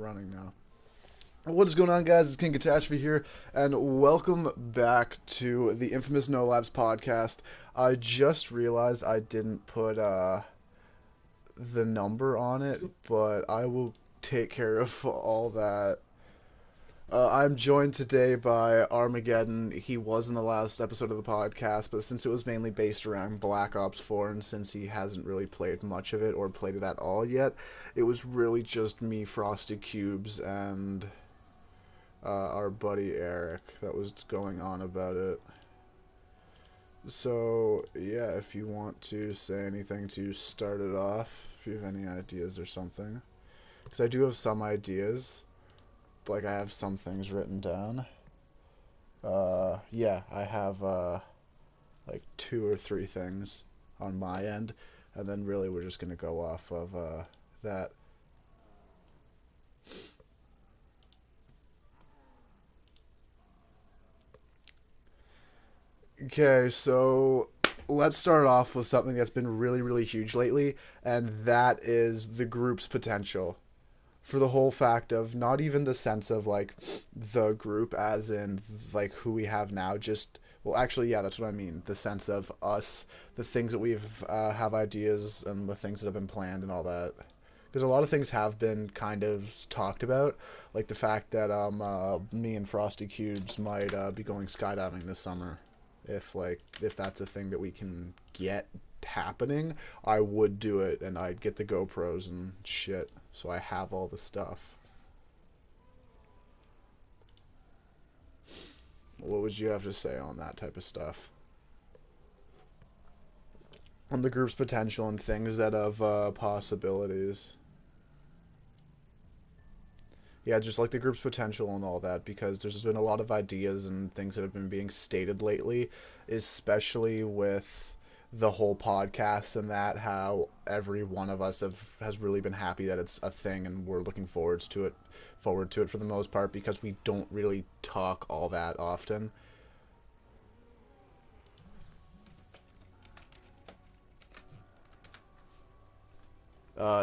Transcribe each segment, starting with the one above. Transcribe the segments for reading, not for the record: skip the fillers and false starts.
running now. What is going on, guys? It's King Catastrophe here, and welcome back to the infamous No Labs podcast. I just realized I didn't put the number on it, but I will take care of all that. I'm joined today by Armageddon. He was in the last episode of the podcast, but since it was mainly based around Black Ops 4, and since he hasn't really played much of it or played it at all yet, it was really just me, Frosted Cubes, and our buddy Eric that was going on about it. So, yeah, if you want to say anything to start it off, if you have any ideas or something. Because I do have some ideas. Like, I have some things written down. Yeah, I have, like, 2 or 3 things on my end. And then really we're just going to go off of, that. Okay, so let's start off with something that's been really, really huge lately, and that is the group's potential. For the whole fact of not even the sense of like the group as in like who we have now, just well, actually, yeah, that's what I mean. The sense of us, the things that we've have ideas and the things that have been planned and all that. Because a lot of things have been kind of talked about, like the fact that me and Frosty Cubes might be going skydiving this summer. If that's a thing that we can get happening, I would do it and I'd get the GoPros and shit. So I have all the stuff. What would you have to say on that type of stuff? On the group's potential and things that have possibilities. Yeah, just like the group's potential and all that, because there's been a lot of ideas and things that have been being stated lately, especially with the whole podcast and that how every one of us has really been happy that it's a thing and we're looking forward to it for the most part because we don't really talk all that often.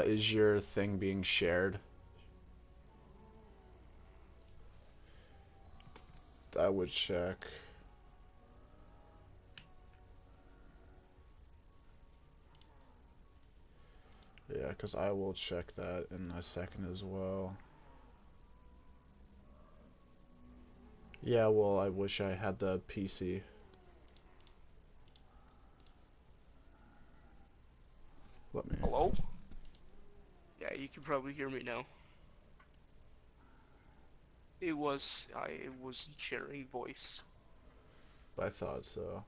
Is your thing being shared? I would check. Yeah, because I will check that in a second as well. Yeah, well, I wish I had the PC. Let me. Hello? Yeah, you can probably hear me now. I was sharing voice. I thought so.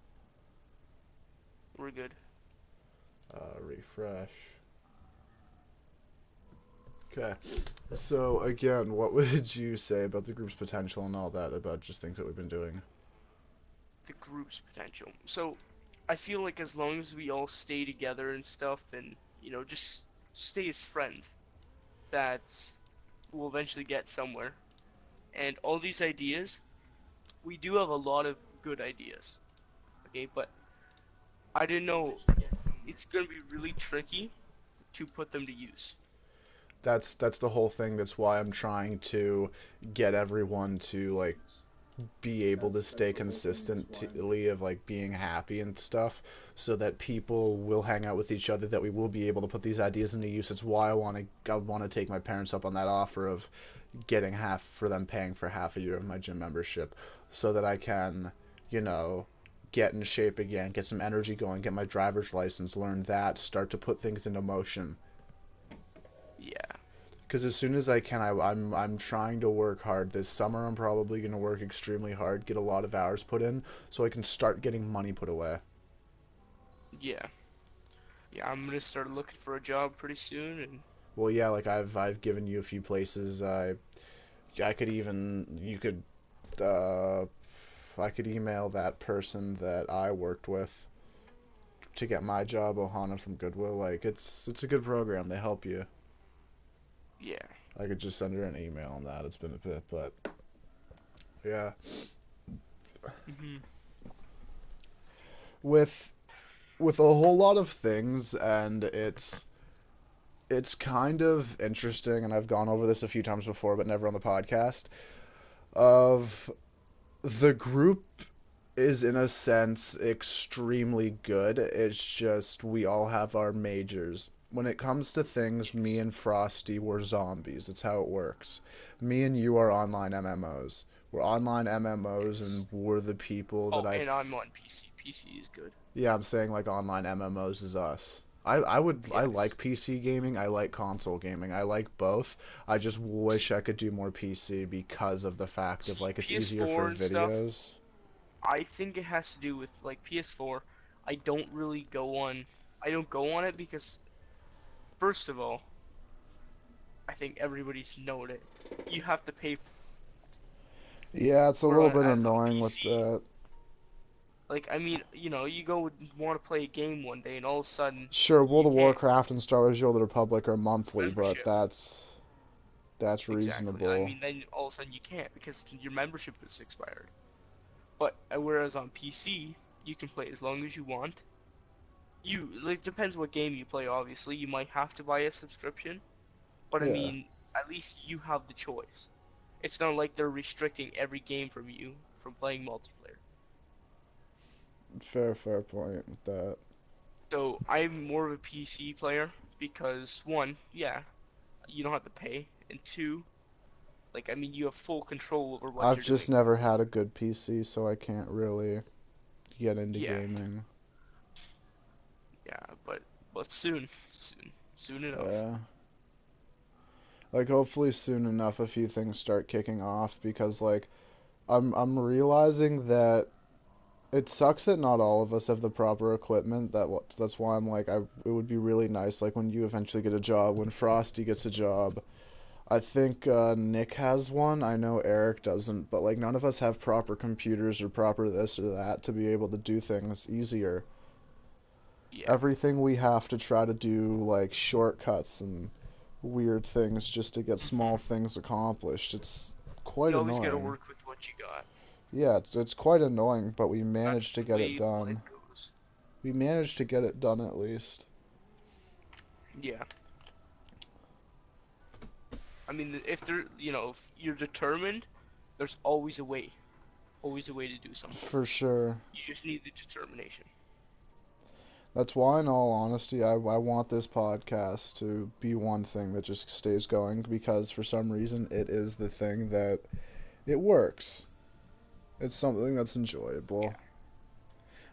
We're good. Refresh. Okay. So again, what would you say about the group's potential and all that, about just things that we've been doing? The group's potential. So, I feel like as long as we all stay together and stuff and, just stay as friends, that we'll eventually get somewhere. And all these ideas, we do have a lot of good ideas. Okay, but I didn't know it's gonna be really tricky to put them to use. That's the whole thing. That's why I'm trying to get everyone to like be able to stay consistently of like being happy and stuff so that people will hang out with each other, that we will be able to put these ideas into use. It's why I want to take my parents up on that offer of getting half for them, paying for half a year of my gym membership so that I can, you know, get in shape again, get some energy going, get my driver's license, learn that, start to put things into motion. Yeah, Because as soon as I can, I'm trying to work hard. This summer, I'm probably going to work extremely hard, get a lot of hours put in, so I can start getting money put away. yeah, yeah. I'm gonna start looking for a job pretty soon, and Well, yeah, like I've given you a few places. I could even you could I could email that person that I worked with to get my job, Ohana from Goodwill. Like it's a good program. They help you. yeah. I could just send her an email on that. It's been a bit, but yeah. Mhm. With with a whole lot of things, and it's kind of interesting, and I've gone over this a few times before, but never on the podcast. Of the group is in a sense extremely good. It's just we all have our majors. When it comes to things, me Yes. and Frosty were zombies. It's how it works. Me and you are online MMOs. We're online MMOs, Yes. and we're the people that Oh, I've. and I'm on PC. PC is good. Yeah, I'm saying like online MMOs is us. I Yes. like PC gaming. I like console gaming. I like both. I just wish I could do more PC because of the fact of See, like it's easier for PS4 and stuff. videos. I think it has to do with like PS4. I don't really go on. I don't go on it because first of all, I think everybody's known it. You have to pay. Yeah, it's a little bit Whereas on annoying with PC, that. like I mean, you go want to play a game one day, and all of a sudden Sure, you World of can't. Warcraft and Star Wars: The Old Republic are monthly, but Membership. that's Exactly. I reasonable. mean, then all of a sudden you can't because your membership is expired. But whereas on PC, you can play as long as you want. You like depends what game you play. Obviously, you might have to buy a subscription, but I Yeah, mean, at least you have the choice. It's not like they're restricting every game from you from playing multiplayer. fair point with that. So I'm more of a PC player because one, yeah, you don't have to pay, and two, like I mean, you have full control over what I've you're just doing. never had a good PC, so I can't really get into Yeah, gaming. yeah, but soon, soon enough. Yeah. Like hopefully soon enough a few things start kicking off because like I'm realizing that it sucks that not all of us have the proper equipment. That's why I'm like it would be really nice like when you eventually get a job, when Frosty gets a job. I think Nick has one. I know Eric doesn't, but like none of us have proper computers or proper this or that to be able to do things easier. Yeah, Everything we have to try to do like shortcuts and weird things just to get small hmm things accomplished. It's quite you always got to annoying. work with what you got. Yeah, it's quite annoying, but we managed That's to the get it way life done. goes. We managed to get it done at least. Yeah, I mean, if if you're determined, there's always a way to do something. For sure. You just need the determination. That's why, in all honesty, I want this podcast to be one thing that just stays going because for some reason it is the thing that it works. It's something that's enjoyable. Yeah.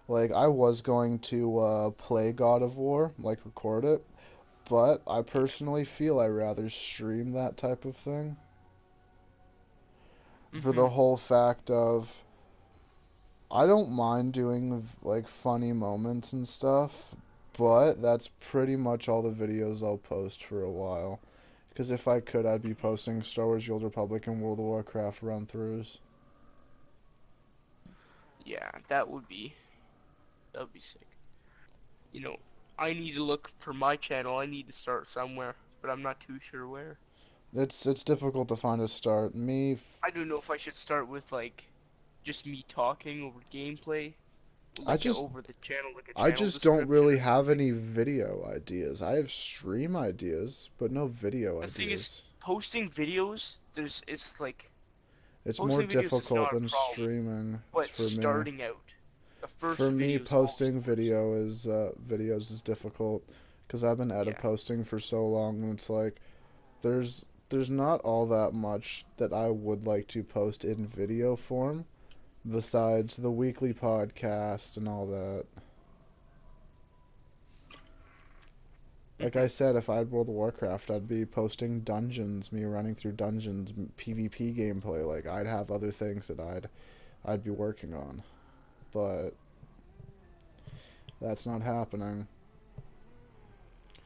Like, I was going to play God of War, like record it, but I personally feel I rather stream that type of thing for Mm-hmm. the whole fact of I don't mind doing like funny moments and stuff, but that's pretty much all the videos I'll post for a while. Because if I could, I'd be posting Star Wars: The Old Republic and World of Warcraft run-throughs. Yeah, that would be sick. You know, I need to look for my channel. I need to start somewhere, but I'm not too sure where. It's difficult to find a start. I don't know if I should start with like just me talking over gameplay, I like just over the channel, like a I channel just don't description really or have something. any video ideas. I have stream ideas, but no video The thing is, ideas. posting videos, It's more posting videos is difficult not a than problem, streaming but for me. starting out, the For first me, video is always posting the worst. videos is difficult because I've been edit Yeah. posting for so long, and it's like there's not all that much that I would like to post in video form besides the weekly podcast and all that. Like I Mhm. said, if I had World of Warcraft, I'd be posting dungeons, me running through dungeons, PvP gameplay. Like I'd have other things that I'd be working on, but that's not happening.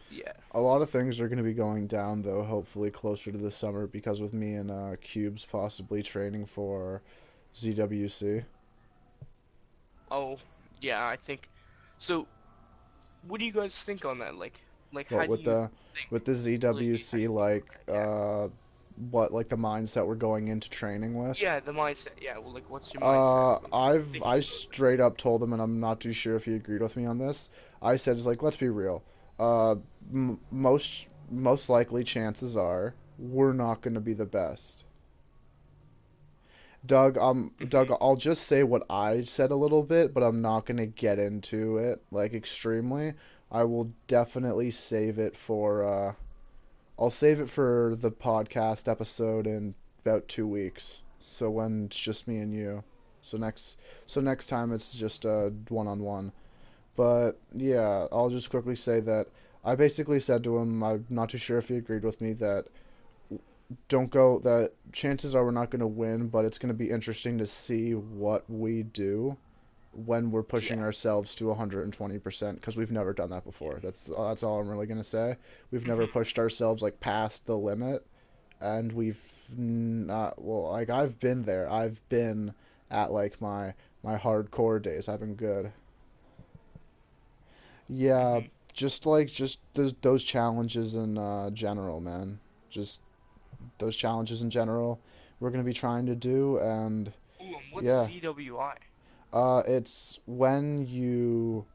Yeah. A lot of things are going to be going down though, hopefully closer to the summer because with me and Cubes possibly training for ZWC. Oh, yeah, I think. So, what do you guys think on that? Like, how What do you think? with the Like, how do ZWC you think about like that? Yeah. what like the mindset we're going into training with? Yeah, the mindset. Yeah. Well, like, what's your mindset? Like, I thinking about it. straight up told him, and I'm not too sure if he agreed with me on this. I said, "It's like let's be real. Uh, most most likely chances are we're not going to be the best. Doug, Hmm. I'll just say what I said a little bit, but I'm not going to get into it like extremely. I will definitely save it for I'll save it for the podcast episode in about 2 weeks. So when it's just me and you. So next time it's just a one-on-one. But yeah, I'll just quickly say that I basically said to him, I'm not too sure if he agreed with me, that don't go, that chances are we're not going to win, but it's going to be interesting to see what we do when we're pushing Yeah. ourselves to 120% because we've never done that Yeah. before. That's all I'm really going to say. We've never Hmm. pushed ourselves like past the limit, and we've not, well, like I've been there. I've been at like my hardcore days. I've been good. Yeah, Hmm. just those challenges in general, man. Just those challenges in general we're going to be trying to do. And Ooh, and what's yeah, CWI? it's when you,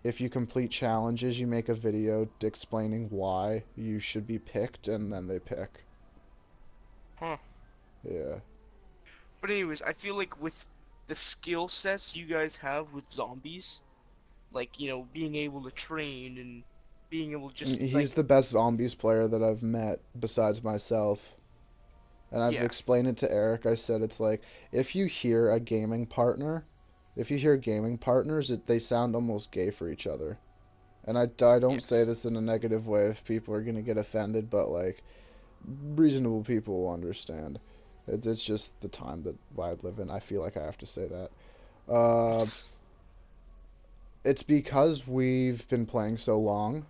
if you complete challenges, you make a video explaining why you should be picked, and then they pick. Huh. Yeah. But anyways, I feel like with the skill sets you guys have with zombies, like, being able to train and being able to just He's like, the best zombies player that I've met besides myself. And I've yeah, explained it to Eric. I said it's like if you hear a gaming partner, if you hear gaming partners, they sound almost gay for each other. And I don't say yes. this in a negative way if people are going to get offended, but like reasonable people will understand. It's just the time that I live in. I feel like I have to say that. Uh, it's because we've been playing so long,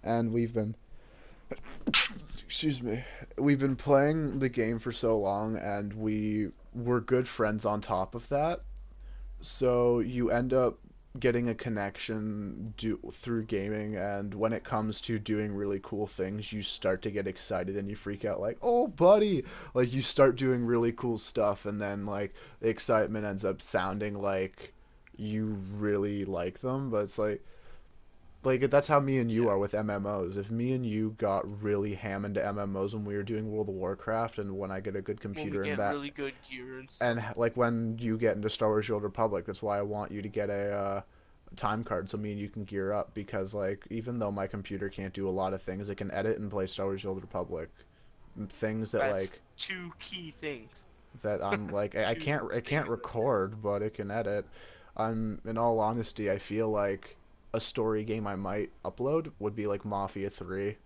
and excuse me, we've been playing the game for so long, and we were good friends on top of that. So you end up getting a connection through gaming, and when it comes to doing really cool things, you start to get excited and you freak out like, "Oh, buddy!" Like you start doing really cool stuff, and then like the excitement ends up sounding like you really like them, but it's like that's how me and you Yeah. are with MMOs. If me and you got really ham into MMOs when we were doing World of Warcraft, and when I get a good When we computer in get that, really good gear and and stuff. like when you get into Star Wars: The Old Republic, that's why I want you to get a time card so me and you can gear up, because like even though my computer can't do a lot of things, it can edit and play Star Wars: The Old Republic. Things that That's like two key things. that I'm like Two I can't things right there. record, but it can edit. I'm in all honesty, I feel like a story game I might upload would be like Mafia 3,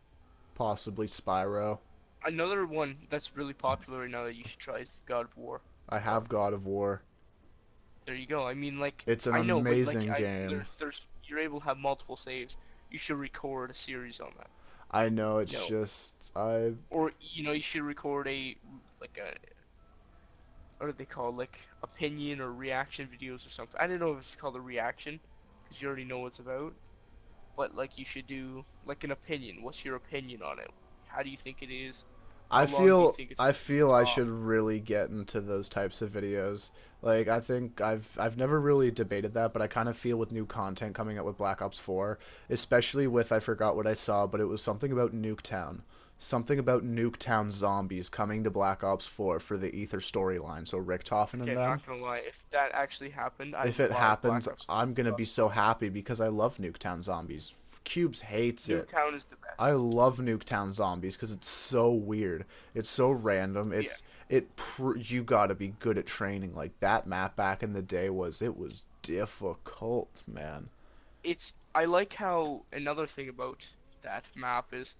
possibly Spyro. Another one that's really popular right now that you should try is God of War. I But have God of War. there you go. I mean, like, It's an I know, but like, amazing game. there's you're able to have multiple saves. You should record a series on that. I know, You it's know, just I or you should record like a what do they call, like, opinion or reaction videos or something. I don't know if it's called a reaction because you already know what it's about. But like, you should do like an opinion. What's your opinion on it? How do you think it is? How long do you think it's I gonna feel I top? should really get into those types of videos. Like I think I've never really debated that, but I kind of feel with new content coming out with Black Ops 4, especially with, I forgot what I saw, but it was something about Nuketown. Something about Nuketown zombies coming to Black Ops 4 for the Ether storyline. So Richtofen and Okay, them. not gonna lie. If that actually happened, I If would it buy happens, Black Ops 4. I'm gonna be Trust so me. happy because I love Nuketown zombies. Cubes hates it. Nuketown is the I best. love Nuketown Zombies because it's so weird. It's so random. Yeah, You gotta be good at training. Like that map back in the day was difficult, man. I like how another thing about that map is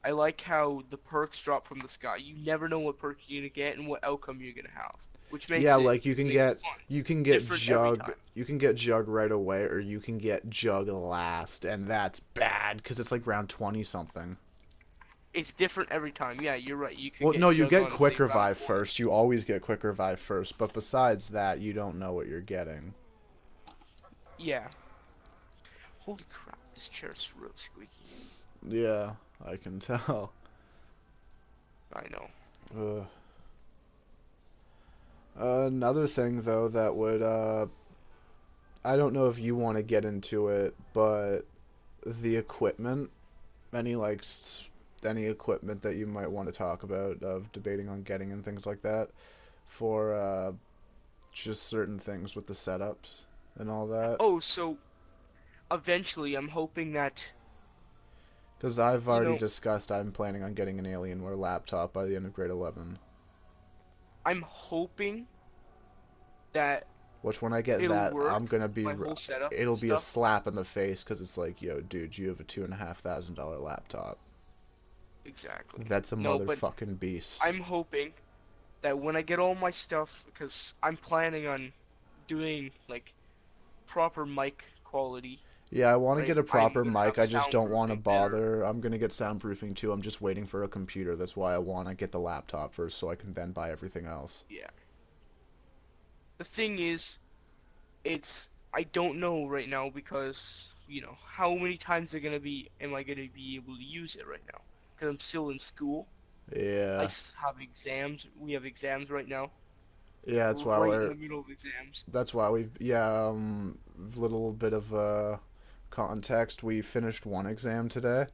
I like how the perks drop from the sky. You never know what perk you're gonna get and what outcome you're gonna have, Yeah, like which makes it fun, different every time. You can get Jug right away, or you can get Jug last, and that's bad because it's like round 20 something. It's different every time. Yeah, you're right. You could Well, no, get you Jug get on, say, Quick round Revive 20. first. You always get Quick Revive first, but besides that, you don't know what you're getting. Yeah. Holy crap, this chair's really squeaky. Yeah, I can tell. I know. Ugh. Another thing though that would I don't know if you want to get into it, but the equipment Any any equipment that you might want to talk about of debating on getting and things like that for just certain things with the setups and all that. Oh, so eventually I'm hoping that, Because I've you already know, discussed I'm planning on getting an Alienware laptop by the end of grade 11. I'm hoping that Which when I get it'll that, work, I'm gonna be, my whole setup and it'll be a stuff. slap in the face because it's like, yo, dude, you have a $2,500 laptop. Exactly. That's a No, but motherfucking beast. I'm hoping that when I get all my stuff, because I'm planning on doing like proper mic quality, Yeah, I want to right? get a I'm proper gonna have mic. I just don't want to soundproofing better. bother. I'm gonna get soundproofing too. I'm just waiting for a computer. That's why I want to get the laptop first, so I can then buy everything else. Yeah. The thing is, I don't know right now because, how many times am I gonna be able to use it right now? Because I'm still in school. Yeah, Have exams. We have exams right now. yeah. We're That's why right in we're. the middle of exams. That's why we've. Yeah. Little bit of context. We finished one exam today,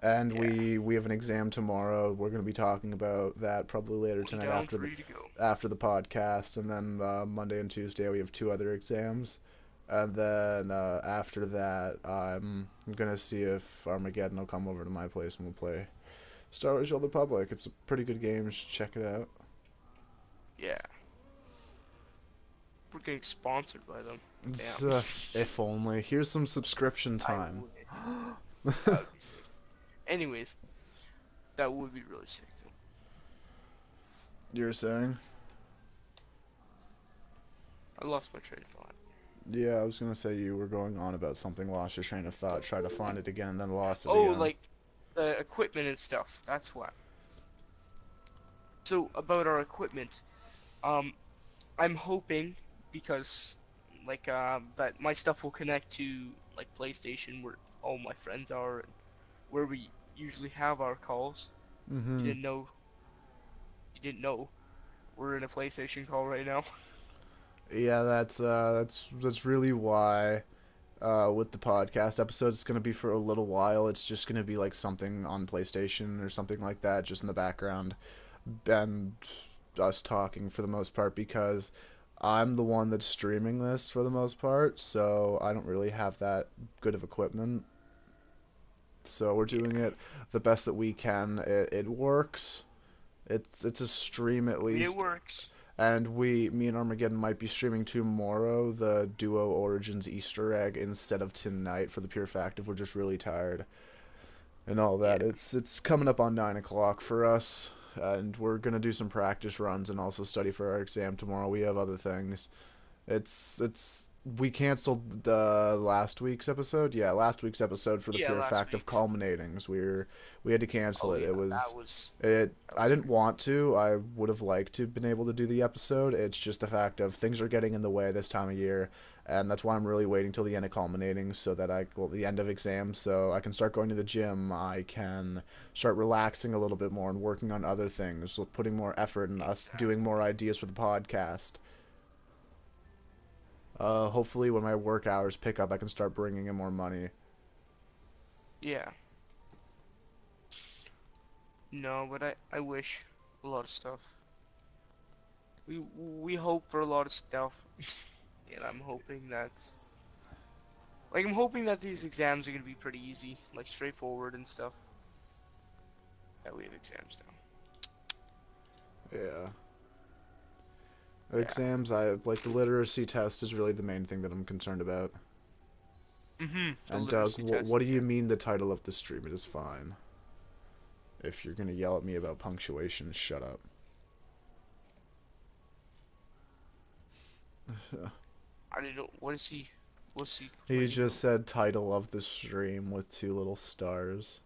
and Yeah. we have an exam tomorrow. We're gonna be talking about that probably later One tonight down, three to go. after the podcast, and then Monday and Tuesday we have two other exams. And then after that, I'm gonna see if Armageddon will come over to my place and we'll play Star Wars: The Old Republic. It's a pretty good game. You should check it out. Yeah. We're getting sponsored by them. It's, Damn. if only. Here's some subscription I time. wish. That would be sick. Anyways, that would be really sick though. You're saying? I lost my train of thought. Yeah, I was gonna say you were going on about something, lost your train of thought, tried to find it again, then lost it Oh, again. like the equipment and stuff. That's what. So about our equipment, um, I'm hoping because that my stuff will connect to like PlayStation where all my friends are and where we usually have our calls. You Mm-hmm. didn't know you didn't know we're in a PlayStation call right now. Yeah, that's really why with the podcast episode. It's gonna be for a little while. It's just gonna be like something on PlayStation or something like that, just in the background, and us talking for the most part because I'm the one that's streaming this for the most part, so I don't really have that good of equipment. So we're doing Yeah. it the best that we can. It works. It's a stream at I mean it least, works. and me and Armageddon might be streaming tomorrow the Duo Origins Easter egg instead of tonight for the pure fact of we're just really tired and all that. Yeah. It's coming up on 9 o'clock for us, and we're gonna do some practice runs and also study for our exam tomorrow. We have other things. It's we canceled the last week's episode. Yeah, last week's episode for the Yeah, pure last fact of week. culminatings. We had to cancel Oh it. yeah, It was it. that I was didn't want to. I would have liked to have been able to do the episode. It's just the fact of things are getting in the way this time of year, and that's why I'm really waiting till the end of culminating so that the end of exams, so I can start going to the gym. I can start relaxing a little bit more and working on other things, putting more effort in us doing exactly. more ideas for the podcast. Hopefully, when my work hours pick up, I can start bringing in more money. Yeah. No, but I wish a lot of stuff. We hope for a lot of stuff, and I'm hoping that these exams are gonna be pretty easy, like straightforward and stuff. That we have exams now. Yeah. Yeah. Exams, I like the literacy test is really the main thing that I'm concerned about. The And Doug, literacy what test. do Yeah. you mean the title of the stream? It is fine. If you're gonna yell at me about punctuation, shut up. I don't know. What's he He complaining just about? said title of the stream with two little stars.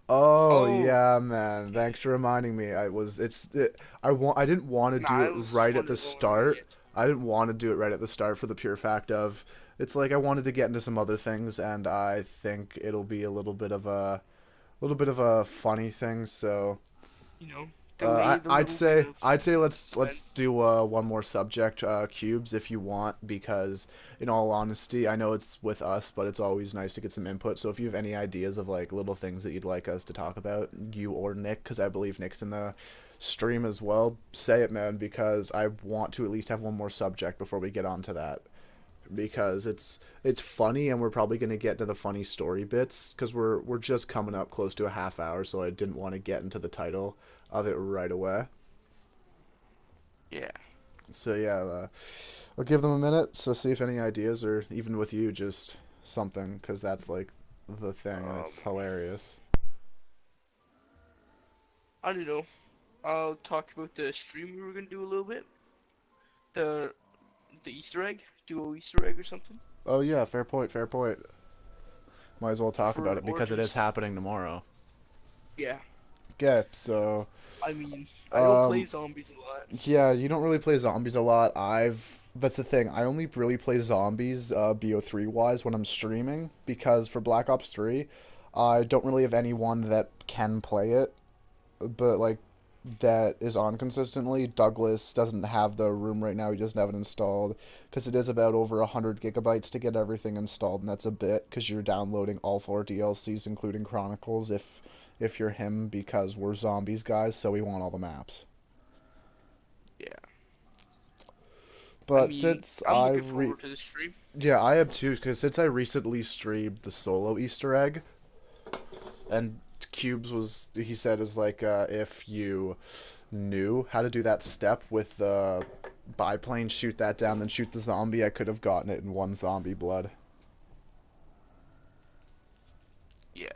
Oh Oh, yeah, man. okay. Thanks for reminding me. I didn't want to Nah, do I it was just right at the wondering when we were gonna start. get. I didn't want to do it right at the start for the pure fact of it's like I wanted to get into some other things and I think it'll be a little bit of a funny thing, so You know, delay the I'd little bit say of let's suspense. do one more subject, cubes, if you want, because in all honesty, I know it's with us, but it's always nice to get some input. So if you have any ideas of like little things that you'd like us to talk about, you or Nick, because I believe Nick's in the stream as well, say it, man, because I want to at least have one more subject before we get on to that. Because it's funny and we're probably going to get to the funny story bits because we're just coming up close to a half hour, so I didn't want to get into the title of it right away. Yeah. So yeah, I'll give them a minute. So see if any ideas, or even with you, just something, because that's like the thing, and Um, it's hilarious. I don't know. I'll talk about the stream we were gonna do a little bit. The the Easter egg, duo Easter egg or something Oh yeah, fair point, fair point. Might as well talk about for it because it is Origins. happening tomorrow. Yeah. Okay, so I mean, I don't play um, zombies a lot. yeah, you don't really play zombies a lot. That's the thing. I only really play zombies BO3 wise when I'm streaming because for Black Ops 3, I don't really have anyone that can play it, but like that is on consistently. Douglas doesn't have the room right now. He doesn't have it installed because it is about over 100 gigabytes to get everything installed, and that's a bit because you're downloading all four DLCs including Chronicles if you're him, because we're zombies guys, so we want all the maps. Yeah. I But mean, since I'm looking forward to the stream. yeah, I have too, because since I recently streamed the solo Easter egg, and Cubes was, he said, is like if you knew how to do that step with the biplane, shoot that down, then shoot the zombie, I could have gotten it in one zombie blood. Yeah.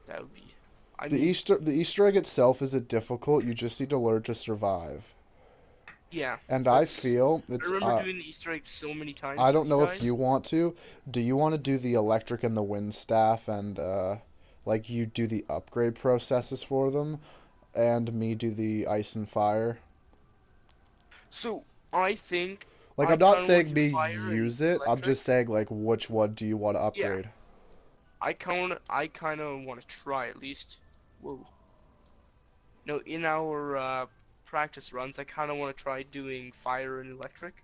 That would be. I The mean, Easter egg itself isn't difficult. You just need to learn to survive. yeah. And I That's. feel I it's remember doing the Easter egg so many I times with don't you know if you guys. want to. Do you want to do the electric and the wind staff and like you do the upgrade processes for them, and me do the ice and fire? So I think Like, I I'm not kind of want saying to do me fire and use it. I'm just electric. saying like which one do you want to Yeah. upgrade? I kind of want to try at least. Whoa. No, in our practice runs, I kind of want to try doing fire and electric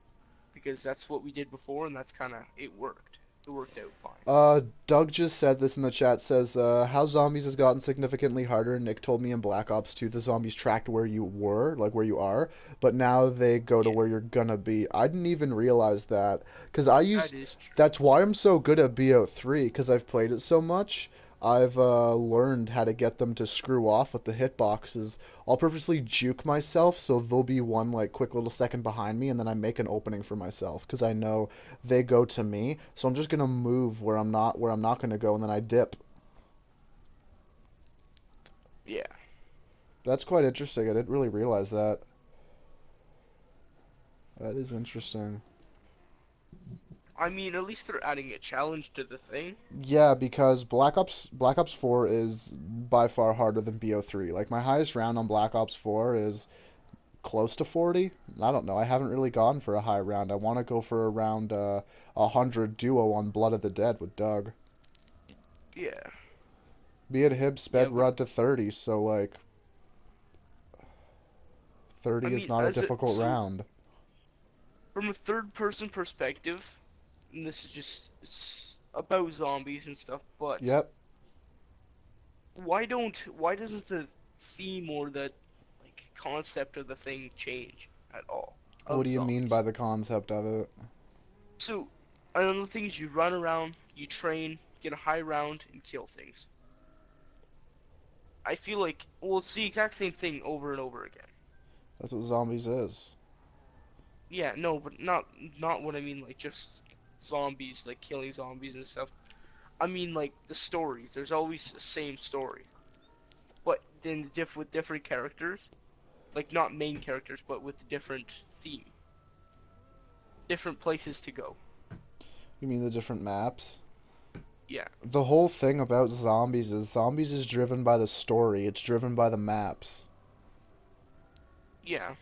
because that's what we did before, and that's kind of it worked. It worked out fine. Doug just said this in the chat. Says how zombies has gotten significantly harder. Nick told me in Black Ops 2 the zombies tracked where you were, like where you are, but now they go to Yeah, where you're gonna be. I didn't even realize that because I that used. is true. That's why I'm so good at BO3 because I've played it so much. I've learned how to get them to screw off with the hitboxes. I'll purposely juke myself so there'll be one like quick little second behind me, and then I make an opening for myself because I know they go to me. So I'm just gonna move where I'm not gonna go, and then I dip. Yeah. That's quite interesting. I didn't really realize that. That is interesting. I mean, at least they're adding a challenge to the thing. Yeah, because Black Ops 4 is by far harder than BO3. Like my highest round on Black Ops 4 is close to 40. I don't know. I haven't really gone for a high round. I want to go for around 100 duo on Blood of the Dead with Doug. Yeah. Me and him Yeah, sped but run to 30, so like I 30 is mean, not a as a difficult so round. from a third person perspective, and this is just it's about zombies and stuff, but Yep. why doesn't the theme or the like concept of the thing change at all What of do you mean by zombies? the concept of it? So another thing is you run around, you train, get a high round, and kill things. I feel like well, it's the exact same thing over and over again. That's what zombies is. Yeah, no, but not what I mean like just zombies, like killing zombies and stuff. I mean like the stories. There's always the same story, but then with different characters, like not main characters, but with different theme, different places to go. You mean the different maps? Yeah, The whole thing about zombies is driven by the story. It's driven by the maps. yeah,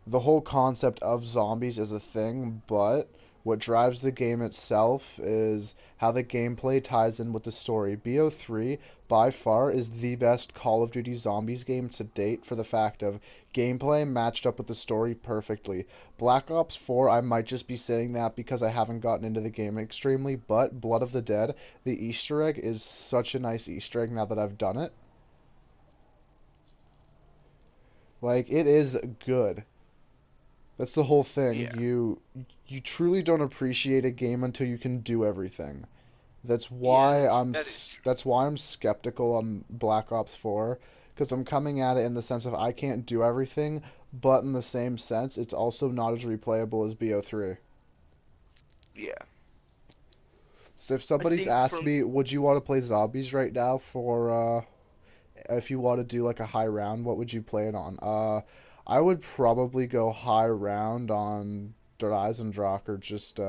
The whole concept of zombies is a thing, but What drives the game itself is how the gameplay ties in with the story. BO3 by far is the best Call of Duty Zombies game to date for the fact of gameplay matched up with the story perfectly. Black Ops 4, I might just be saying that because I haven't gotten into the game extremely, but Blood of the Dead, the Easter egg is such a nice Easter egg now that I've done it. Like, it is good. That's the whole thing. Yeah, You truly don't appreciate a game until you can do everything. That's yeah, why that is true. that's why I'm skeptical on Black Ops 4 because I'm coming at it in the sense of I can't do everything, but in the same sense, it's also not as replayable as BO3. Yeah, So if I somebody's think asked from me, would you want to play zombies right now for if you want to do like a high round, what would you play it on? I would probably go high round on Dreisendrach or just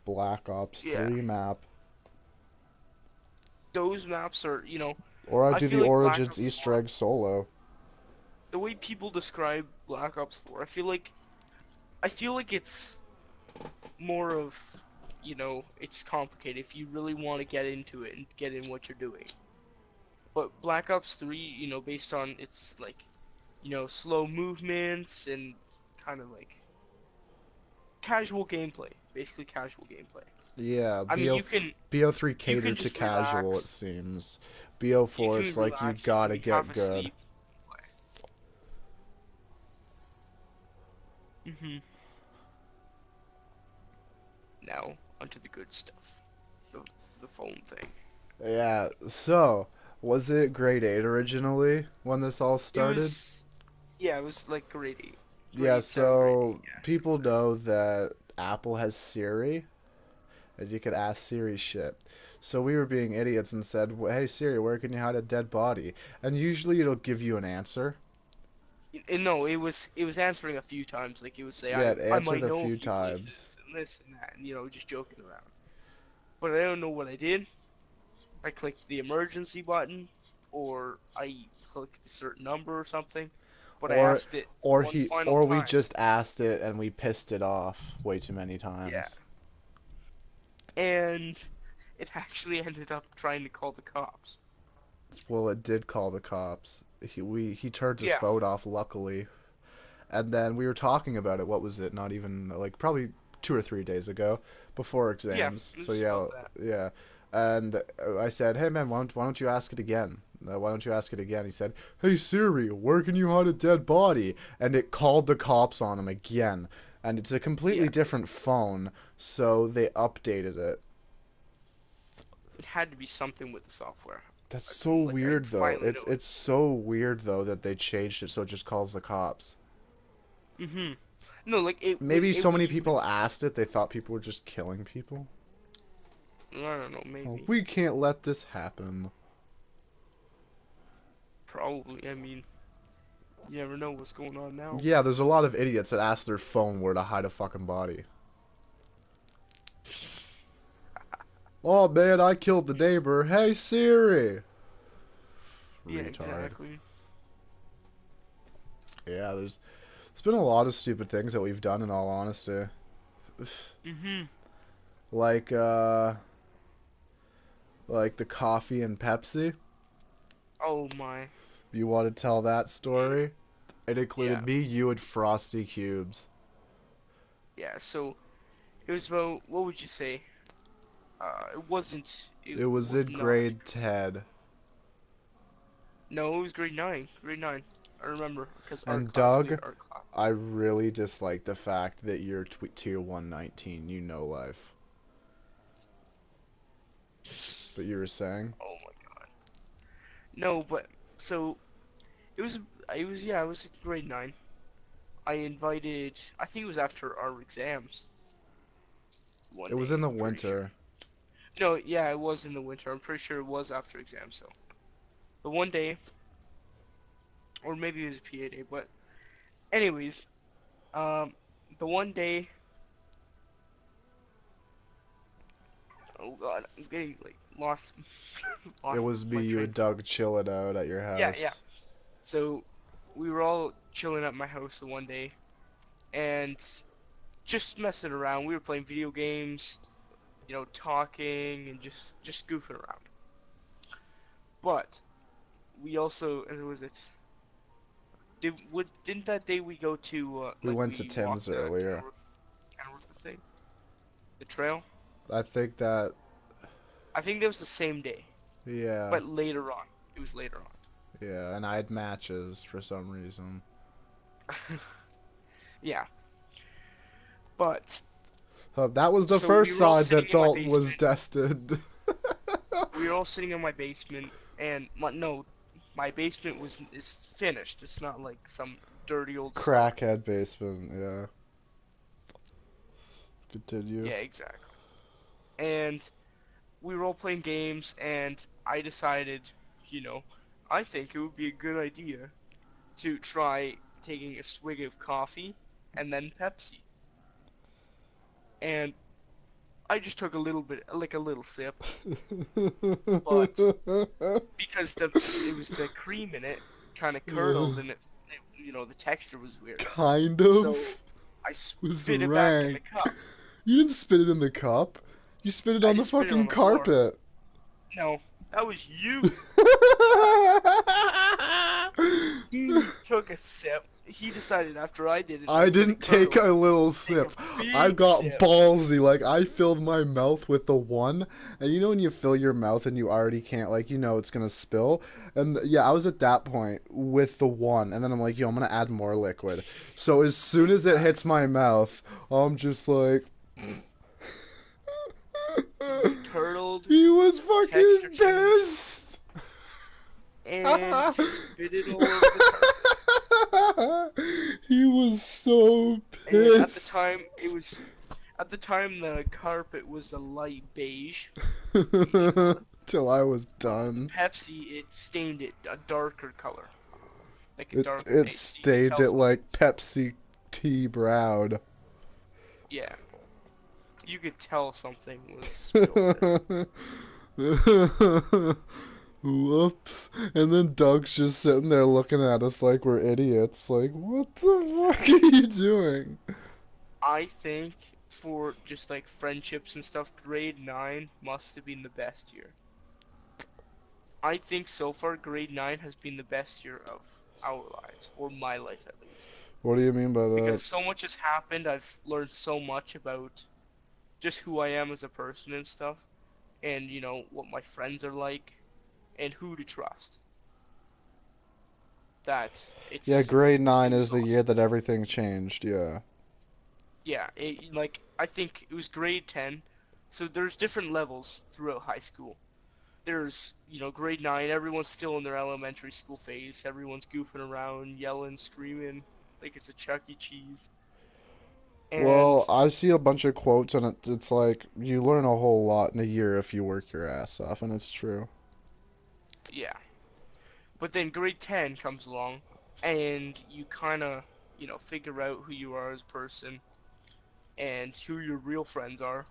Black Ops yeah, 3 map. those maps are, Or I'd I do feel the like Black Origins Ops Easter 4. egg solo. The way people describe Black Ops 4, I feel like it's more of, it's complicated if you really want to get into it and get in what you're doing. But Black Ops 3, based on its like, slow movements and kind of like casual gameplay, basically casual gameplay. Yeah, I mean, BO3 you can catered to just casual, it relax. seems. You BO4, can it's like you relax. You gotta can have get a good. sleep. Hmm. Now onto the good stuff, the the phone thing. Yeah, so, was it grade 8 originally when this all It started? was, yeah, it was like grade 8, Yeah, grade 7, grade 8. so Yeah, people know that Apple has Siri, and you could ask Siri shit. So we were being idiots and said, "Hey Siri, where can you hide a dead body?" And usually it'll give you an answer. No, it was answering a few times. Like it would say, Yeah, it I answered might a know a few few times. places and this and that, and just joking around. But I don't know what I did. I clicked the emergency button, or I clicked a certain number or something. But I Or asked it or one he final or we time. just asked it and we pissed it off way too many Yeah, times. and it actually ended up trying to call the cops. Well, it did call the cops. He turned his Yeah, phone off, luckily. And then we were talking about it. What was it? Not even like probably 2 or 3 days ago, before yeah, exams. it So was yeah, about that. yeah. And I said, "Hey man, why don't you ask it again? Why don't you ask it again?" He said, "Hey Siri, where can you hide a dead body?" And it called the cops on him again. And it's a completely Yeah, different phone, so they updated it. it had to be something with the software. That's I so couldn't like I weird though. finally It's noticed. so weird though that they changed it so it just calls the cops. Mm-hmm. No, like Maybe so many you could. people asked it, they thought people were just killing people. I don't know, Oh, maybe. we can't let this happen. Probably. I mean, you never know what's going on now. Yeah, there's a lot of idiots that ask their phone where to hide a fucking body. Oh man, I killed the neighbor. Hey Siri. Yeah, Retard. exactly. Yeah, there's been a lot of stupid things that we've done in all honesty. Mm-hmm. Like like the coffee and Pepsi. Oh my. You want to tell that story? It Yeah. included me, you, and Frosty Cubes. Yeah. So it was about, what would you say? It wasn't. It It was was in not. grade 10. No, it was grade 9. Grade 9. I remember because And Doug, our class. I really dislike the fact that you're tier 119. You know life. But you were saying? Oh my God. No, but so it was. Yeah. It was grade 9. I invited. I think it was after our exams one It was day. in the I'm pretty sure. winter. No, yeah, it was in the winter. I'm pretty sure it was after exams, so. The one day, or maybe it was a PA day, but anyways, um, the one day, oh God, I'm getting like lost, It lost was me, my you, train and of thought. Doug chilling out at your Yeah, yeah. house. So we were all chilling at my house the one day, and just messing around. We were playing video games, talking and just goofing around. But we also, was it? Didn't that day we go to We went to we Tim's walked the earlier. Kenworth thing, the trail? I think that, I think that was the same day, yeah, but later on. It was later yeah, and I had matches for some reason. on. Yeah, but That was the so we first were all sign sitting that in my Dalton was basement. destined. We were all sitting in my basement, and no, my basement is finished. It's not like some dirty old stone. Crackhead basement, yeah. Continue. Yeah, exactly. And we were all playing games, and I decided, you know, I think it would be a good idea to try taking a swig of coffee and then Pepsi. And I just took a little bit, like a little sip, but because it was the cream in it kind of curdled and the texture was weird. Kind of So I was spit it back in the rank. cup. You didn't spit it in the cup. You spit it I on the didn't spit it on fucking the floor. carpet. No, that was you. He took a sip. He decided after I did it, I instead of didn't take curdle, a little take a sip. I big got sip. ballsy. Like, I filled my mouth with the one. And you know when you fill your mouth and you already can't, like, it's gonna spill? And yeah, I was at that point with the one. And then I'm like, yo, I'm gonna add more liquid. So as soon as it hits Exactly. my mouth, I'm just like. Curdled, He was texture fucking changed, pissed. and he spit it all over the carpet. He was so And pissed. at the time the carpet was a light beige color. Till I was But with the done. Pepsi, it stained it a darker color, like a It darker it beige, so you could stained tell it something like was. Pepsi tea brown. Yeah, you could tell something was spilled there. Whoops. And then Doug's just sitting there looking at us like we're idiots. Like, what the fuck are you doing? I think for just like friendships and stuff, grade 9 must have been the best year. I think so far grade 9 has been the best year of our lives, or my life at least. What do you mean by that? Because so much has happened, I've learned so much about just who I am as a person and stuff, and what my friends are like, and who to trust. That Yeah, grade it 9 was is the year awesome. that everything changed, yeah. Yeah, like I think it was grade 10. So there's different levels throughout high school. There's, grade 9, everyone's still in their elementary school phase. Everyone's goofing around, yelling, screaming, like it's a Chuck E. Cheese. Well, And I see a bunch of quotes, and it's like you learn a whole lot in a year if you work your ass off, and it's true. yeah. But then grade 10 comes along, and you kind of, figure out who you are as a person and who your real friends are.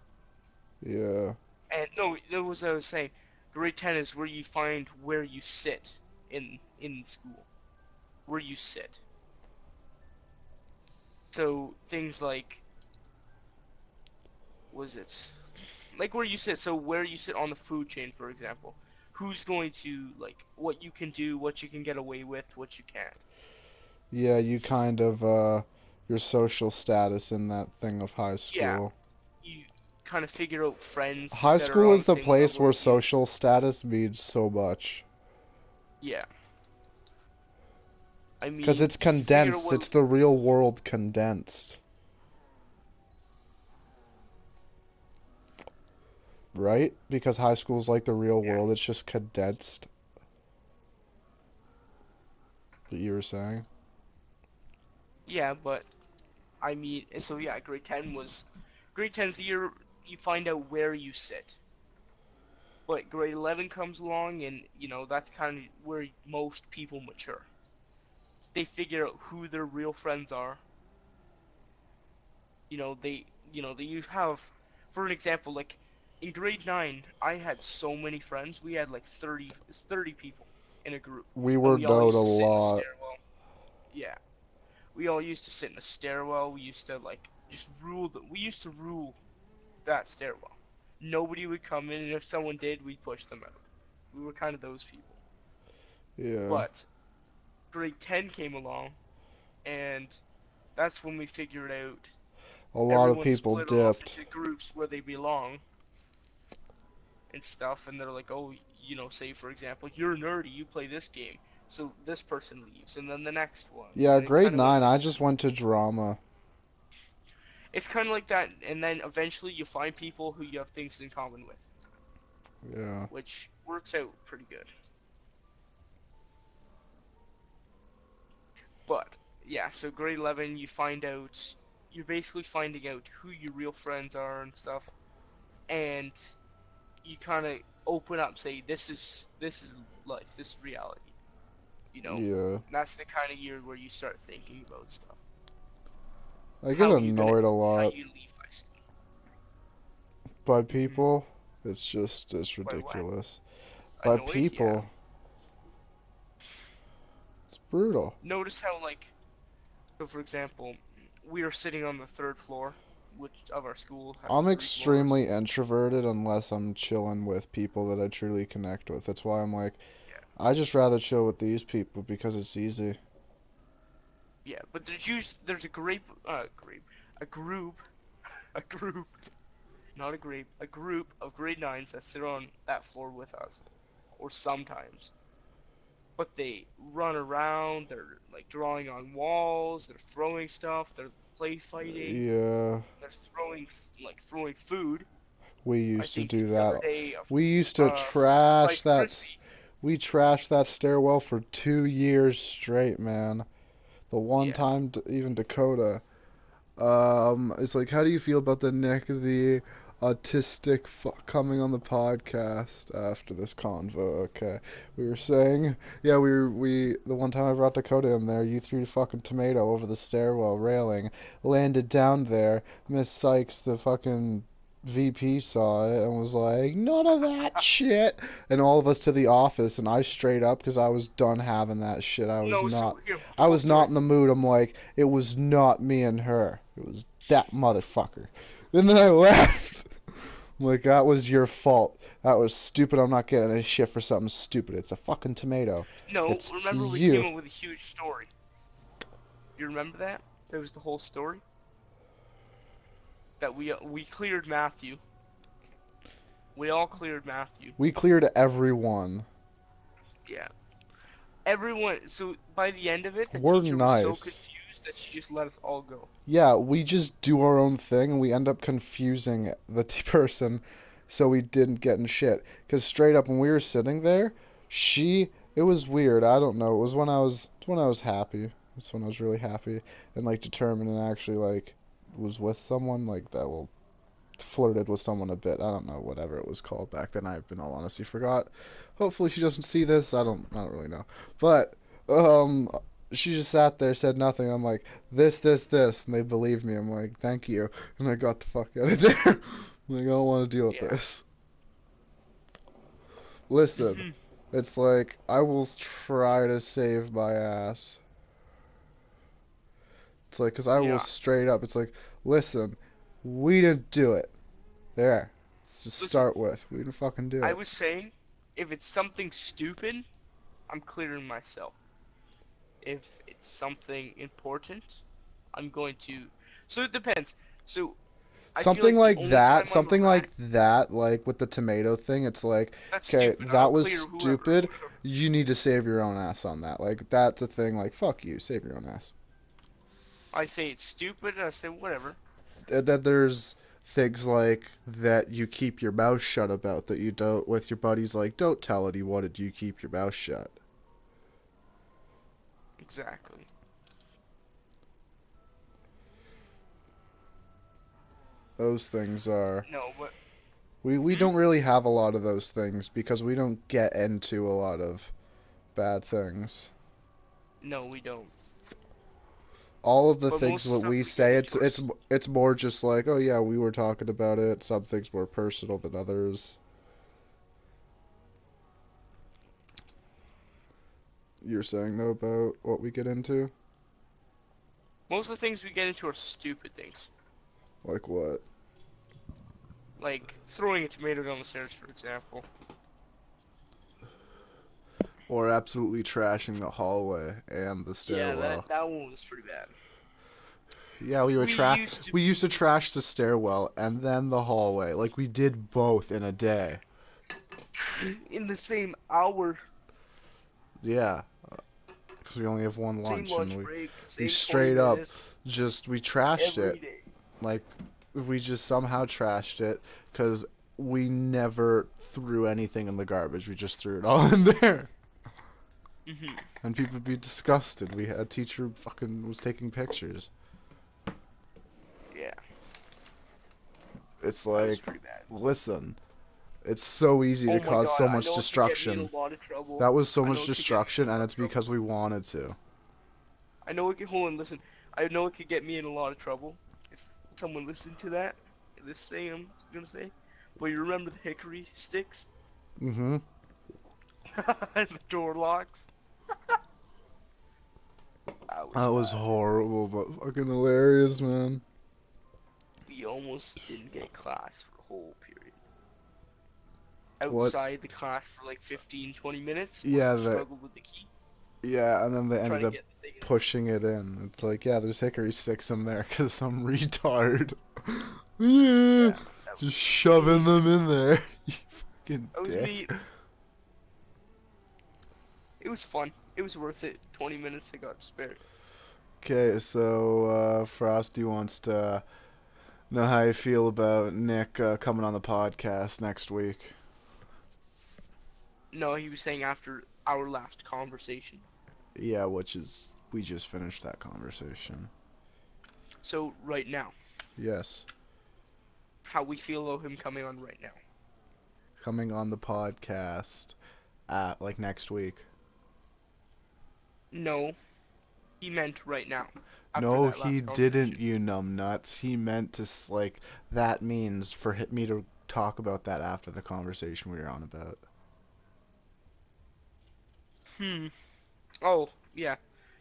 Yeah. And no, that was what I was saying. Grade 10 is where you find where you sit in school, where you sit. So things like, was it like where you sit? So where you sit on the food chain, for example. Who's going to like what you can do, what you can get away with, what you can't. Yeah, you kind of, your social status in that thing of high Yeah, school. you kind of figure out friends High that are school on is the the same place level where as you. social status means so much. Yeah, I Because mean, it's you figure out condensed, what. it's the real world condensed. Right? Because high school is like the real Yeah, world, it's just condensed. What you were saying? yeah, but I mean, so yeah, grade 10's the year you find out where you sit. But grade 11 comes along, and that's kind of where most people mature. They figure out who their real friends are. They you have, for an example, like in grade 9, I had so many friends. We had like 30 people in a group, We and were we all known a used to sit in a lot. stairwell. Yeah, we all used to sit in a stairwell. We used to like just rule the. We used to rule that stairwell. Nobody would come in, and if someone did, we'd push them out. We were kind of those people. Yeah. But grade 10 came along, and that's when we figured out A lot of everyone people split off dipped. into groups where they belong and stuff, and they're like, oh, say for example, you're nerdy, you play this game, so this person leaves, and then the next one, Yeah, and it grade kind of went 9, like I that. just went to drama. It's kind of like that, and then eventually you find people who you have things in common with, Yeah. which works out pretty good. But yeah, so grade 11, you're basically finding out who your real friends are and stuff, and you kind of open up, say, this is life, this is reality, you know. Yeah. And that's the kind of year where you start thinking about stuff. I get How you gonna, annoyed a how lot you leave high school. by Hmm. people. It's By what? ridiculous. By Annoyed? Yeah. people. It's brutal. Notice how, like, so for example, we are sitting on the third floor, which of our school has I'm three floors. extremely introverted unless I'm chilling with people that I truly connect with. That's why I'm like, Yeah. I just rather chill with these people because it's easy. Yeah, but there's a group, a group, not a grape, a group of grade nines that sit on that floor with us, or sometimes. But they run around, they're like drawing on walls, they're throwing stuff, they're play fighting, Yeah, they're throwing food. we I used to think do the other that. day, We used to trash Rice that. Krispie. We trashed that stairwell for 2 years straight, man. The one Yeah. time, even Dakota. It's like, how do you feel about the autistic coming on the podcast after this convo? Okay, we were saying, yeah, the one time I brought Dakota in there, you threw a fucking tomato over the stairwell railing, landed down there. Miss Sykes, the fucking VP, saw it and was like, none of that shit. And all of us to the office, and I straight up because I was done having that shit. No, so here, I whole was not story. in the mood. I'm like, it was not me and her. It was that motherfucker. And then I left. I'm like, that was your fault. That was stupid. I'm not getting a shit for something stupid. It's a fucking tomato. No, It's remember we came you. up with a huge story. Do you remember that? That was the whole story. That we cleared Matthew. We all cleared Matthew. We cleared everyone. Yeah. Everyone. So by the end of it, the We're teacher was so nice. confused that she just let us all go. Yeah, we just do our own thing and we end up confusing the person so we didn't get in shit. Because straight up, when we were sitting there, it was weird. I don't know. It's when I was happy. It's when I was really happy and like determined and actually like was with someone like that. Well, flirted with someone a bit. I don't know, whatever it was called back then. I, in all honesty, forgot. Hopefully, she doesn't see this. I don't really know. But um, she just sat there, said nothing. I'm like, this, and they believed me. I'm like, thank you, and I got the fuck out of there. I'm like, I don't want to deal with Yeah. this. Listen, Mhm. it's like I will try to save my ass. It's like, cause I will Yeah. straight up. It's like, listen, we didn't do it. There. Let's just Listen, start with. We didn't fucking do I it. was saying, if it's something stupid, I'm clearing myself. If it's something important, I'm going to. So it depends. So I feel like the only time I'm Something like that, like with the tomato thing, it's like, that's okay, stupid. I'll that was clear whoever. stupid. You need to save your own ass on that. Like, that's a thing, like, fuck you, save your own ass. I say it's stupid, and I say whatever. That there's things like that you keep your mouth shut about that you don't, with your buddies, like, don't tell anyone and you keep your mouth shut. Exactly. Those things are. No, but We hmm? don't really have a lot of those things because we don't get into a lot of bad things. No, we don't. All of the But things most of the that we stuff we get say, into are it's more just like, oh yeah, we were talking about it. Some things more personal than others. You're saying though about what we get into? most of the things we get into are stupid things. Like what? Like throwing a tomato down the stairs, for example. Or absolutely trashing the hallway and the Yeah, stairwell. that one was pretty bad. Yeah, We used to we used to trash the stairwell and then the hallway. Like we did both in a day. in the same hour, Yeah, because we only have one same lunch and lunch break, we same 20 straight up minutes just we trashed it. every day. Like we just somehow trashed it because we never threw anything in the garbage. We just threw it all in there. Hmm. And people would be disgusted. We had a teacher who fucking was taking pictures. Yeah, It's that was like, pretty bad. listen, it's so easy to Oh my cause god, so I much know it could get me in destruction. a lot of trouble. That was so I know much it could get me in destruction, a and lot of it's because trouble. we wanted to. I know it could, hold on, listen. I know it could get me in a lot of trouble if someone listened to that, this thing I'm gonna say. But you remember the hickory sticks? Mm-hmm. And the door locks? That was That was bad. horrible, but fucking hilarious, man. We almost didn't get class for a whole period. What? Outside the class for like 15, 20 minutes while Yeah, you that. struggled with the key, Yeah, and then they trying ended to up get the thing in. pushing it in. It's like, yeah, there's hickory sticks in there because some retard. Yeah, Yeah, that just was shoving neat. them in there. You fucking That was dick. neat. It was fun. It was worth it. 20 minutes I got spared. Okay, so Frosty wants to know how you feel about Nick coming on the podcast next week. No, he was saying after our last conversation. Yeah, which is we just finished that conversation. So right now, Yes, how we feel about him coming on right now. coming on the podcast at like next week. No, he meant right now. After No, that he last didn't, conversation. you numbnuts. He meant to like that means for me to talk about that after the conversation we were on about. Hmm. Oh, yeah.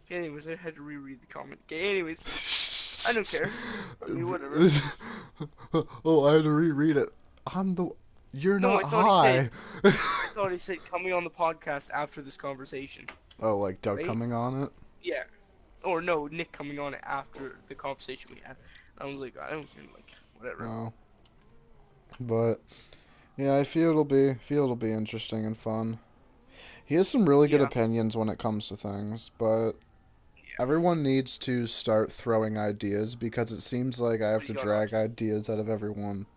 Okay, anyways, I had to reread the comment. Okay, anyways, I don't care. I mean, whatever. Oh, I had to reread it. I'm the. You're No, not high. I thought he said coming on the podcast after this conversation, Oh, like Doug right? coming on it? Yeah. Or no, Nick coming on after the conversation we had. I was like, I don't like whatever. Oh, but yeah, I feel it'll be interesting and fun. He has some really good Yeah. opinions when it comes to things, but Yeah. everyone needs to start throwing ideas because it seems like I What have do to you got on? drag ideas out of everyone.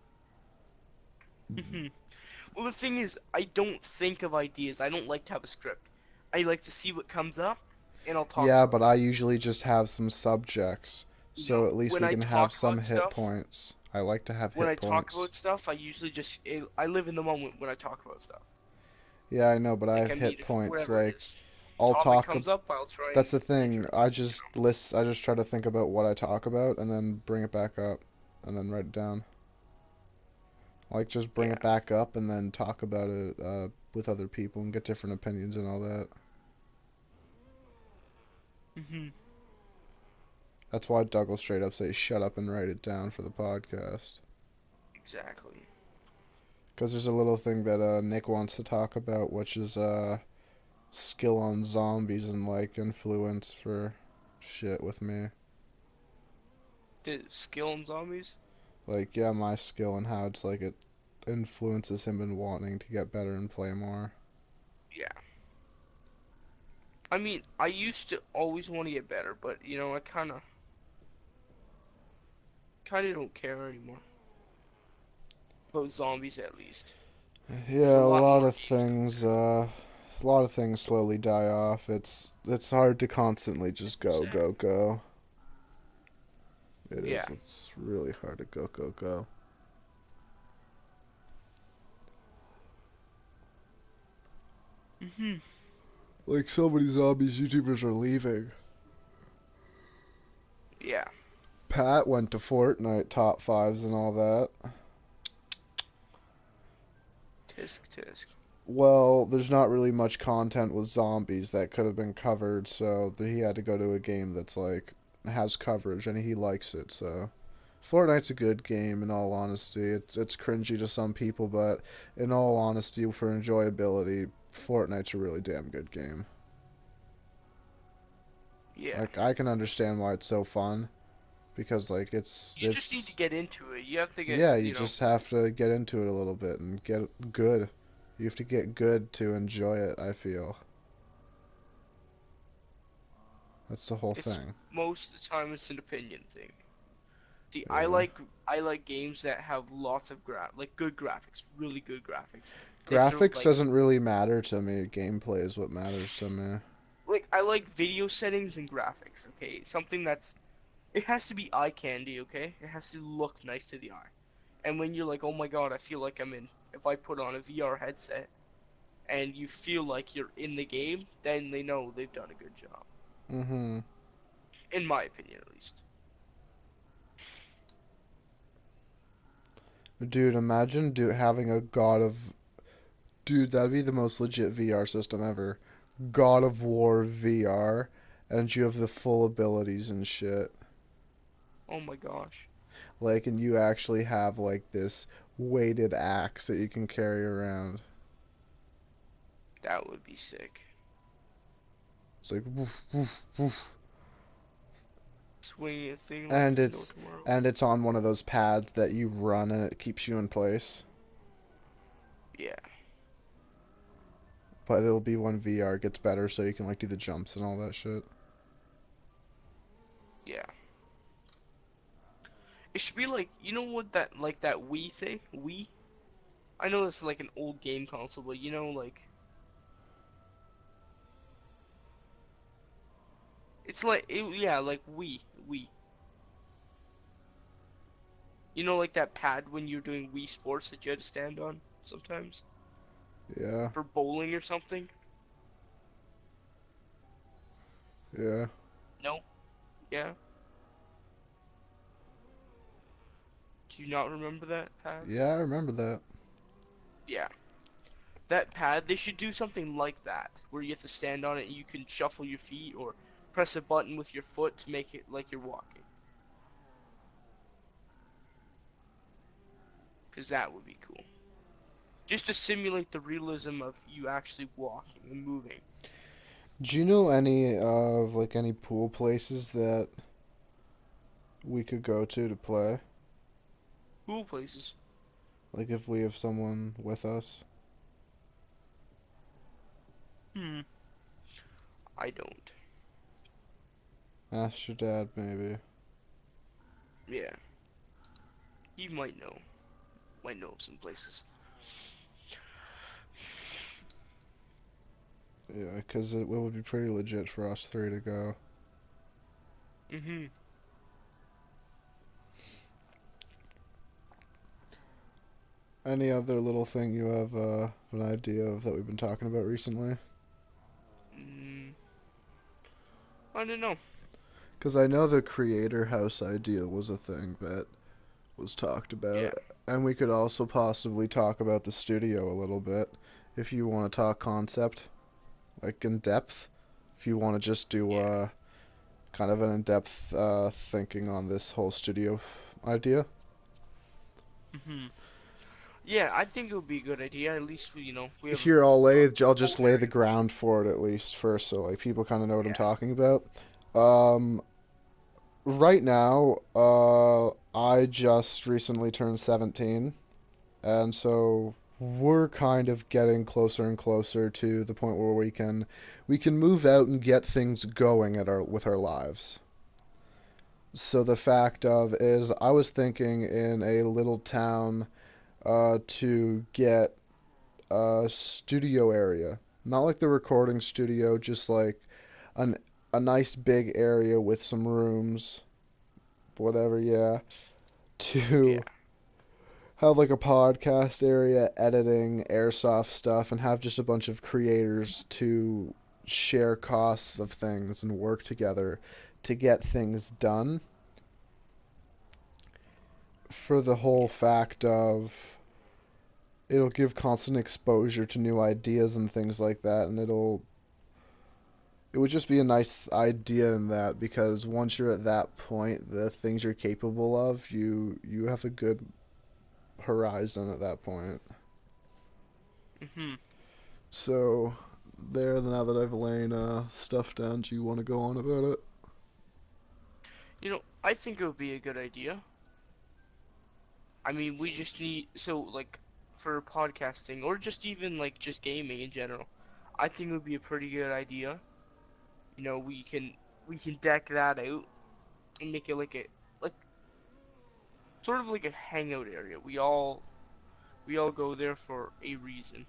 Well, the thing is, I don't think of ideas. I don't like to have a script. I like to see what comes up, and I'll talk Yeah, about but it. I usually just have some subjects, You know, so at least when we I can have talk some about hit stuff, points. I like to have when I hit talk points. about stuff, I usually just I live in the moment when I talk about stuff. Yeah, I know, but I Like have I mean, hit if points. whatever it Like is, I'll topic talk. comes up, I'll try That's and the thing. intro. I just try to think about what I talk about and then bring it back up, and then write it down. I like just bring Yeah. it back up and then talk about it with other people and get different opinions and all that. Mhm. That's why Doug will straight up say, "Shut up and write it down for the podcast." Exactly. Because there's a little thing that Nick wants to talk about, which is skill on zombies and like influence for shit with me. The skill in zombies. Like, yeah, my skill and how it's like it influences him in wanting to get better and play more. Yeah. I mean, I used to always want to get better, but I kind of don't care anymore about zombies at least. There's Yeah, a lot more games out a lot of things slowly die off. It's hard to constantly just there. go, Sad. go, go. It Yeah. is. It's really hard to go, go, go. Mhm. Like so many zombies YouTubers are leaving. Yeah. Pat went to Fortnite top fives and all that. Tisk tisk. Well, there's not really much content with zombies that could have been covered, so he had to go to a game that's like has coverage and he likes it, so Fortnite's a good game in all honesty. It's cringy to some people, but in all honesty, for enjoyability, Fortnite's a really damn good game. Yeah. Like I can understand why it's so fun because like You just need to it's get into it. You have to get, yeah, you just have to get into it a little bit and get good. You have to get good to enjoy it, I feel. That's the whole it's thing. most of the time it's an opinion thing. See, Yeah. I like games that have lots of like good graphics, really good graphics. They have to Graphics doesn't really matter to me. Gameplay is what matters to me. I like video settings and graphics, okay? Something that's it has to be eye candy, okay? It has to look nice to the eye. And when you're like, "Oh my God, I feel like I'm in," if I put on a VR headset and you feel like you're in the game, then they know they've done a good job. Mm-hmm. In my opinion, at least. Dude, imagine having a God of Dude, that'd be the most legit VR system ever. God of War VR, and you have the full abilities and shit. Oh my gosh. Like, and you actually have like this weighted axe that you can carry around. That would be sick. It's like woof, woof, woof. Swinging a thing like And there's no it's tomorrow. and it's on one of those pads that you run and it keeps you in place. Yeah, But it'll be when VR gets better so you can like do the jumps and all that shit. yeah. It should be like, you know what that Wii thing? Wii? I know this is like an old game console, but you know, like it's like yeah, like Wii. You know, like that pad when you're doing Wii Sports that you had to stand on sometimes Yeah, for bowling or something. yeah. No, yeah. Do you not remember that pad? Yeah, I remember that. Yeah, that pad. They should do something like that, where you have to stand on it and you can shuffle your feet or press a button with your foot to make it like you're walking. Because that would be cool. Just to simulate the realism of you actually walking and moving. Do you know any of like any pool places that we could go to play? Cool places. Like if we have someone with us? Hmm. I don't. Ask your dad, maybe. Yeah. He might know. Might know of some places. Yeah, because it would be pretty legit for us three to go. Mm-hmm. Any other little thing you have an idea of that we've been talking about recently? Mm, I don't know. Because I know the creator house idea was a thing that was talked Yeah. about, and we could also possibly talk about the studio a little bit if you want to talk concept, like in depth. If you want to just do Yeah. kind of an in-depth thinking on this whole studio idea. Mm-hmm. Yeah, I think it would be a good idea. At least we have Here, I'll a whole just lay the area. ground for it at least first, so like people kind of know what I'm Yeah. talking about. Um, right now, I just recently turned 17, and so we're kind of getting closer and closer to the point where we can move out and get things going at our with our lives. So the fact of is I was thinking in a little town to get a studio area. Not like the recording studio, just like an a nice big area with some rooms, whatever, yeah. Yeah. To have like a podcast area, editing, airsoft stuff, and have just a bunch of creators to share costs of things and work together to get things done for the whole Yeah. fact of it'll give constant exposure to new ideas and things like that, and It would just be a nice idea in that because once you're at that point, the things you're capable of, you have a good horizon at that point. Hmm. So, there, now that I've laid stuff down, do you want to go on about it? I think it would be a good idea. I mean, we just need so like for podcasting or just even like just gaming in general. I think it would be a pretty good idea. We can deck that out and make it like sort of like a hangout area. We all go there for a reason.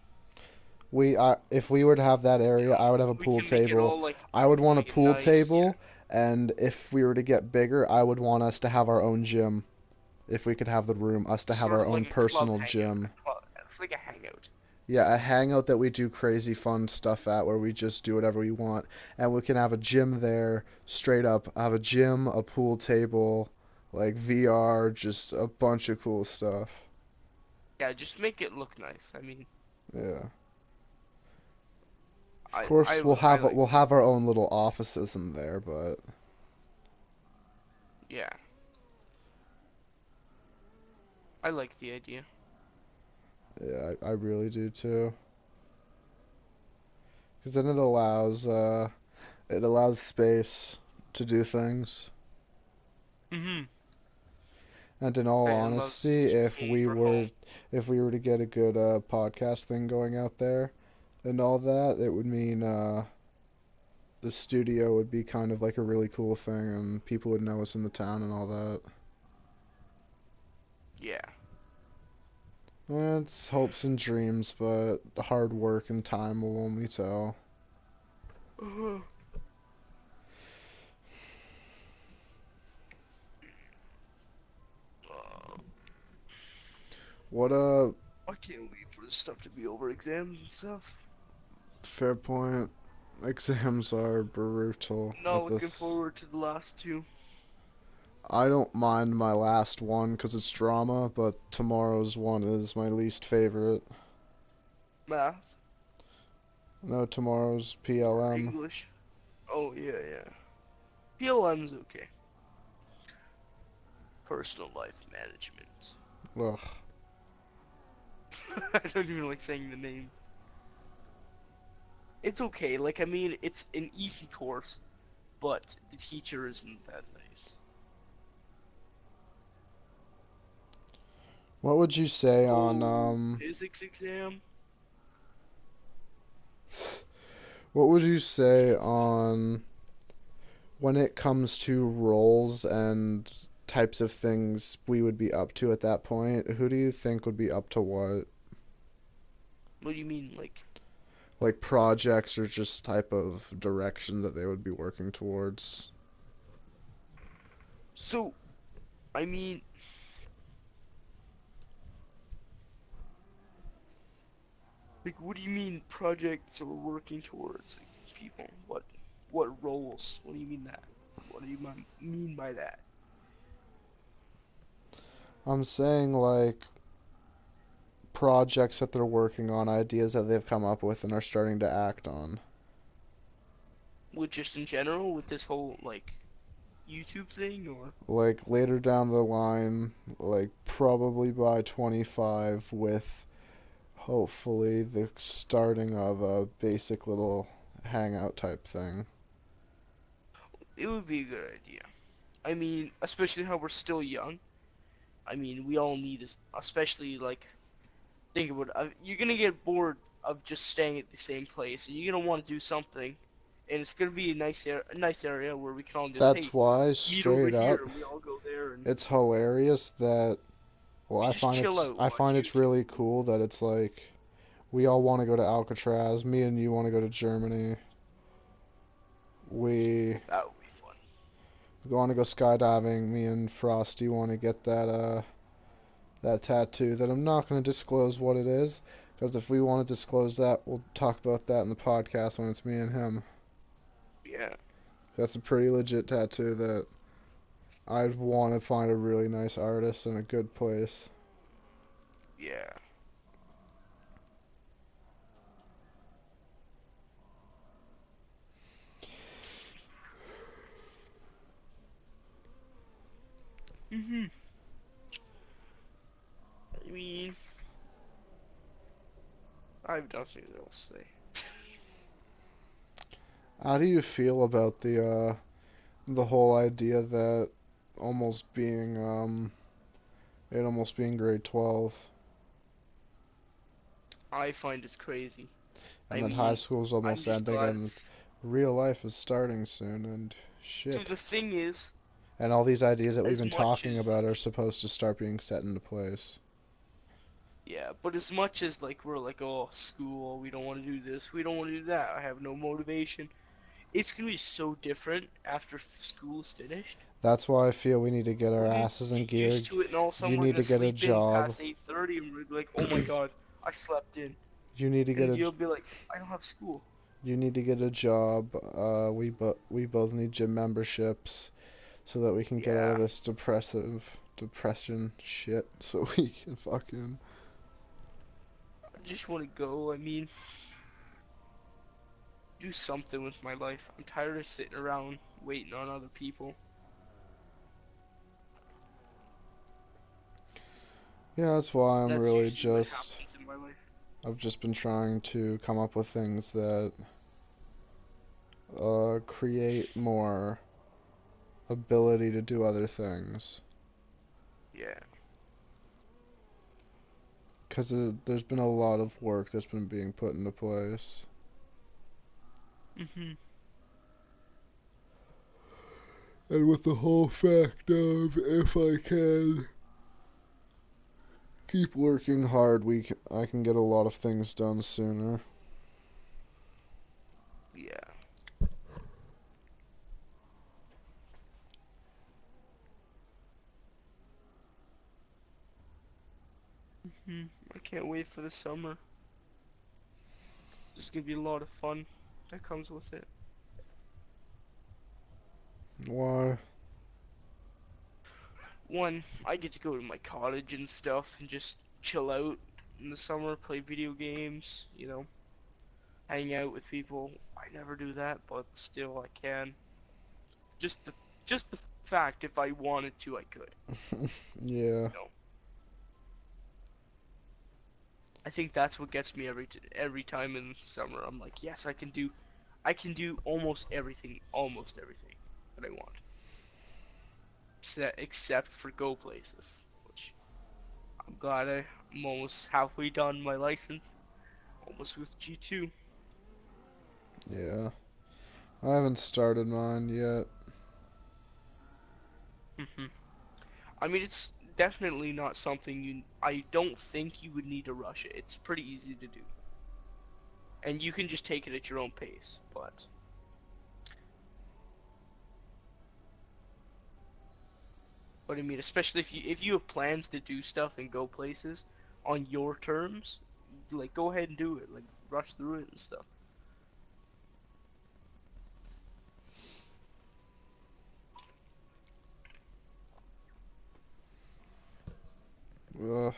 If we were to have that You area, know, I would have a we pool can make it table. all like I would we can want a make it pool nice. Yeah, table, and if we were to get bigger, I would want us to have our own gym. If we could have the room, us to have sort our of own like a club personal hangout. gym. It's like a hangout. Yeah, a hangout that we do crazy fun stuff at where we just do whatever we want. And we can have a gym there, straight up. Have a gym, a pool table, like VR, just a bunch of cool stuff. Yeah, just make it look nice. I mean, Yeah. Of I course, I I like we'll the have our idea. own little offices in there, but Yeah, I like the idea. yeah, I really do too. Because then it allows space to do things. Hmm. And in all It allows us to honesty, keep a game for home. if we were to get a good podcast thing going out there and all that, it would mean the studio would be kind of like a really cool thing, and people would know us in the town and all that. Yeah. It's hopes and dreams, but hard work and time will only tell. What a I can't wait for this stuff to be over, exams and stuff. fair point. Exams are brutal Not at looking this. forward to the last two. I don't mind my last one because it's drama, but tomorrow's one is my least favorite. Math No, tomorrow's or PLM. English. Oh yeah, yeah. PLM's okay. Personal life management. Ugh. I don't even like saying the name. It's okay. Like I mean, it's an easy course, but the teacher isn't that nice. What would you say on Oh, physics exam. what would you say Jesus. on when it comes to roles and types of things we would be up to at that point? Who do you think would be up to what? What do you mean, like? Like projects or just type of direction that they would be working towards? So, I mean, like, what do you mean projects or working towards like, people? What roles? What do you mean that? What do you mean by that? I'm saying like projects that they're working on, ideas that they've come up with and are starting to act on. With just in general, with this whole like YouTube thing, or Like later down the line, like probably by 25, with hopefully the starting of a basic little hangout type thing. it would be a good idea. I mean, especially how we're still young. I mean, we all need, especially like think about it. You're gonna get bored of just staying at the same place, and you're gonna want to do something. And it's gonna be a nice area where we can all just That's hey why, meet over straight here, up, and we all go there, and it's hilarious that, well, we just chill out, I watch find it's YouTube. really cool that it's like we all want to go to Alcatraz. Me and you want to go to Germany. We That would be fun. want to go skydiving. Me and Frosty want to get that tattoo that I'm not going to disclose what it is, because if we want to disclose that, we'll talk about that in the podcast when it's me and him. Yeah, That's a pretty legit tattoo that I'd want to find a really nice artist in a good place. yeah. Hmm. I mean, I have nothing else to say. How do you feel about the whole idea that almost being it almost being grade 12 I find it's crazy. and I that high mean, school's I'm almost just ending glad and it's. real life is starting soon and Dude, shit. the thing is, And all these ideas that we've as been much talking as about are supposed to start being set into place. yeah, but as much as like we're like, oh, school, we don't want to do this, we don't want to do that, I have no motivation. It's gonna be so different after school is finished. That's why I feel we need to get We're our gonna asses in get gear. used to it, and all of a sudden You we're need gonna to get a sleep in job. past 8:30, and we're gonna be like, oh my God, I slept in, You need to get and a you'll be like, I don't have school. you need to get a job. We both need gym memberships so that we can get out of Yeah, this depression shit. So we can fucking. I just want to go. I mean, do something with my life. I'm tired of sitting around waiting on other people. Yeah, that's why I'm That's really usually what just. happens in my life. I've just been trying to come up with things that create more ability to do other things. Yeah. Because there's been a lot of work that's been being put into place. Mhm. And with the whole fact of if I can keep working hard, I can get a lot of things done sooner. Yeah. Mhm. I can't wait for the summer. There's gonna be a lot of fun that comes with it. Why? One, I get to go to my cottage and stuff and just chill out in the summer, play video games, hang out with people. I never do that, but still I can. Just the just the fact if I wanted to, I could. Yeah. You know. I think that's what gets me every time in summer. I'm like, yes, I can do almost everything that I want, except for go places, which I'm glad I'm almost halfway done my license, almost with G2. Yeah. I haven't started mine yet. Hmm. I mean, it's definitely not something I don't think you would need to rush it. It's pretty easy to do, and you can just take it at your own pace. But I mean, especially if you have plans to do stuff and go places on your terms, like go ahead and do it. Like rush through it and stuff. Uh,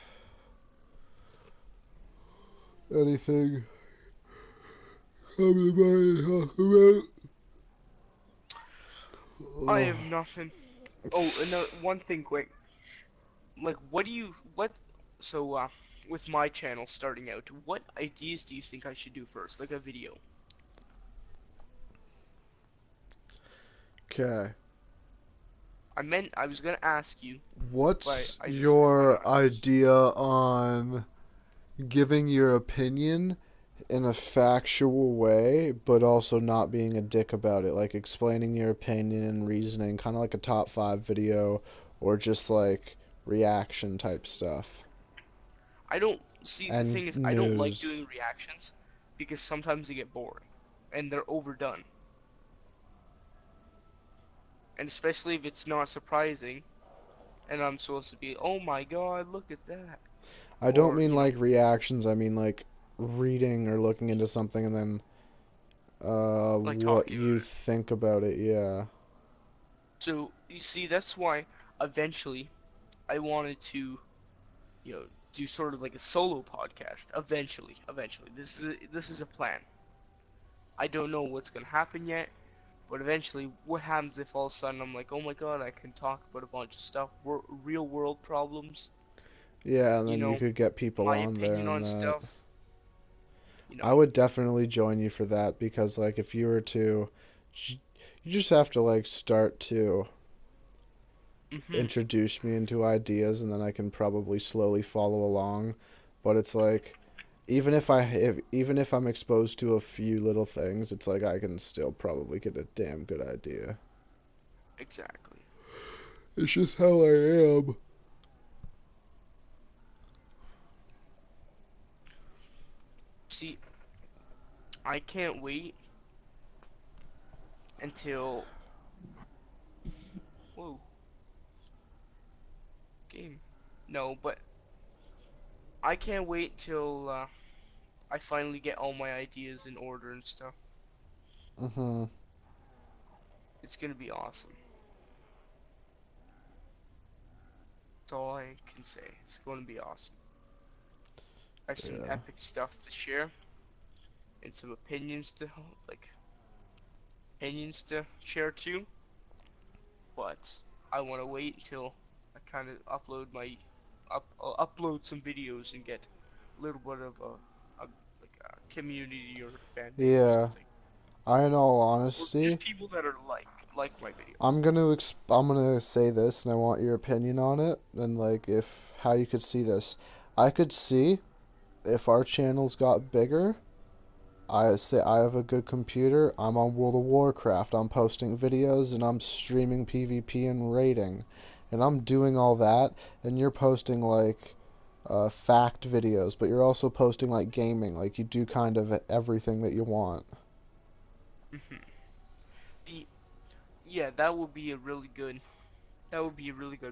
anything coming to mind to talk about? I Uh, have nothing. Oh, another one thing quick. Like, what? So, with my channel starting out, what ideas do you think I should do first? Like a video. Okay. I was gonna ask you, but What's I decided why your not first. idea on giving your opinion in a factual way, but also not being a dick about it? Like explaining your opinion and reasoning, kind of like a top five video, or just like reaction type stuff. I don't see the And thing is I don't like news. doing reactions because sometimes they get boring and they're overdone. And especially if it's not surprising and I'm supposed to be, oh my God, look at that. I don't Or, mean like reactions, I mean like reading or looking into something and then like what talking you about it. think about it, yeah. So, you see, that's why eventually I wanted to, do sort of like a solo podcast. Eventually. This is a plan. I don't know what's gonna happen yet, But eventually, what happens if all of a sudden I'm like, oh my god, I can talk about a bunch of stuff, real world problems, Yeah, and you then you know, could get people my on there opinion and on that. stuff, you I know. would definitely join you for that because like if you were to you just have to like start to Mhm. introduce me into ideas and then I can probably slowly follow along. But it's like even if I'm exposed to a few little things, it's like I can still probably get a damn good idea. Exactly. It's just how I am. See, I can't wait until whoa, game. No, but I can't wait till I finally get all my ideas in order and stuff. Mhm. It's gonna be awesome. That's all I can say. It's gonna be awesome. I have some Yeah. epic stuff to share and some like opinions to share too. But I want to wait until I kind of upload some videos and get a little bit of a like a community or fan base or Yeah. something, In all or honesty, just people that are like my videos. I'm gonna say this, and I want your opinion on it, and like if how you could see this. I could see if our channels got bigger. I say I have a good computer. I'm on World of Warcraft. I'm posting videos and I'm streaming PvP and raiding, and I'm doing all that. And you're posting like fact videos, but you're also posting like gaming. Like you do kind of everything that you want. Hmm. The Yeah, that would be a really good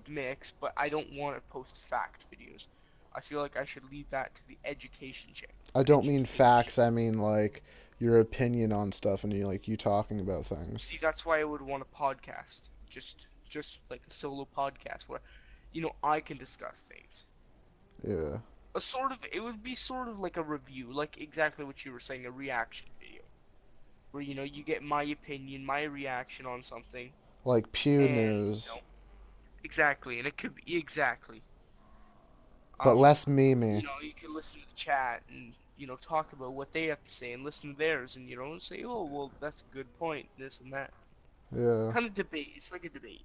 mix, but I don't want to post fact videos. I feel like I should leave that to the I don't mean education. facts. I mean like your opinion on stuff and you talking about things. See, that's why I would want a podcast. Just like a solo podcast where, I can discuss things. Yeah. It would be sort of like a review, like exactly what you were saying, a reaction video. Where, you get my opinion, my reaction on something, Like Pew and, News, exactly, and it could be exactly. but Um, less memey. you can listen to the chat and, talk about what they have to say and listen to theirs and, say, oh, well, that's a good point, this and that. Yeah. Kind of debate. It's like a debate.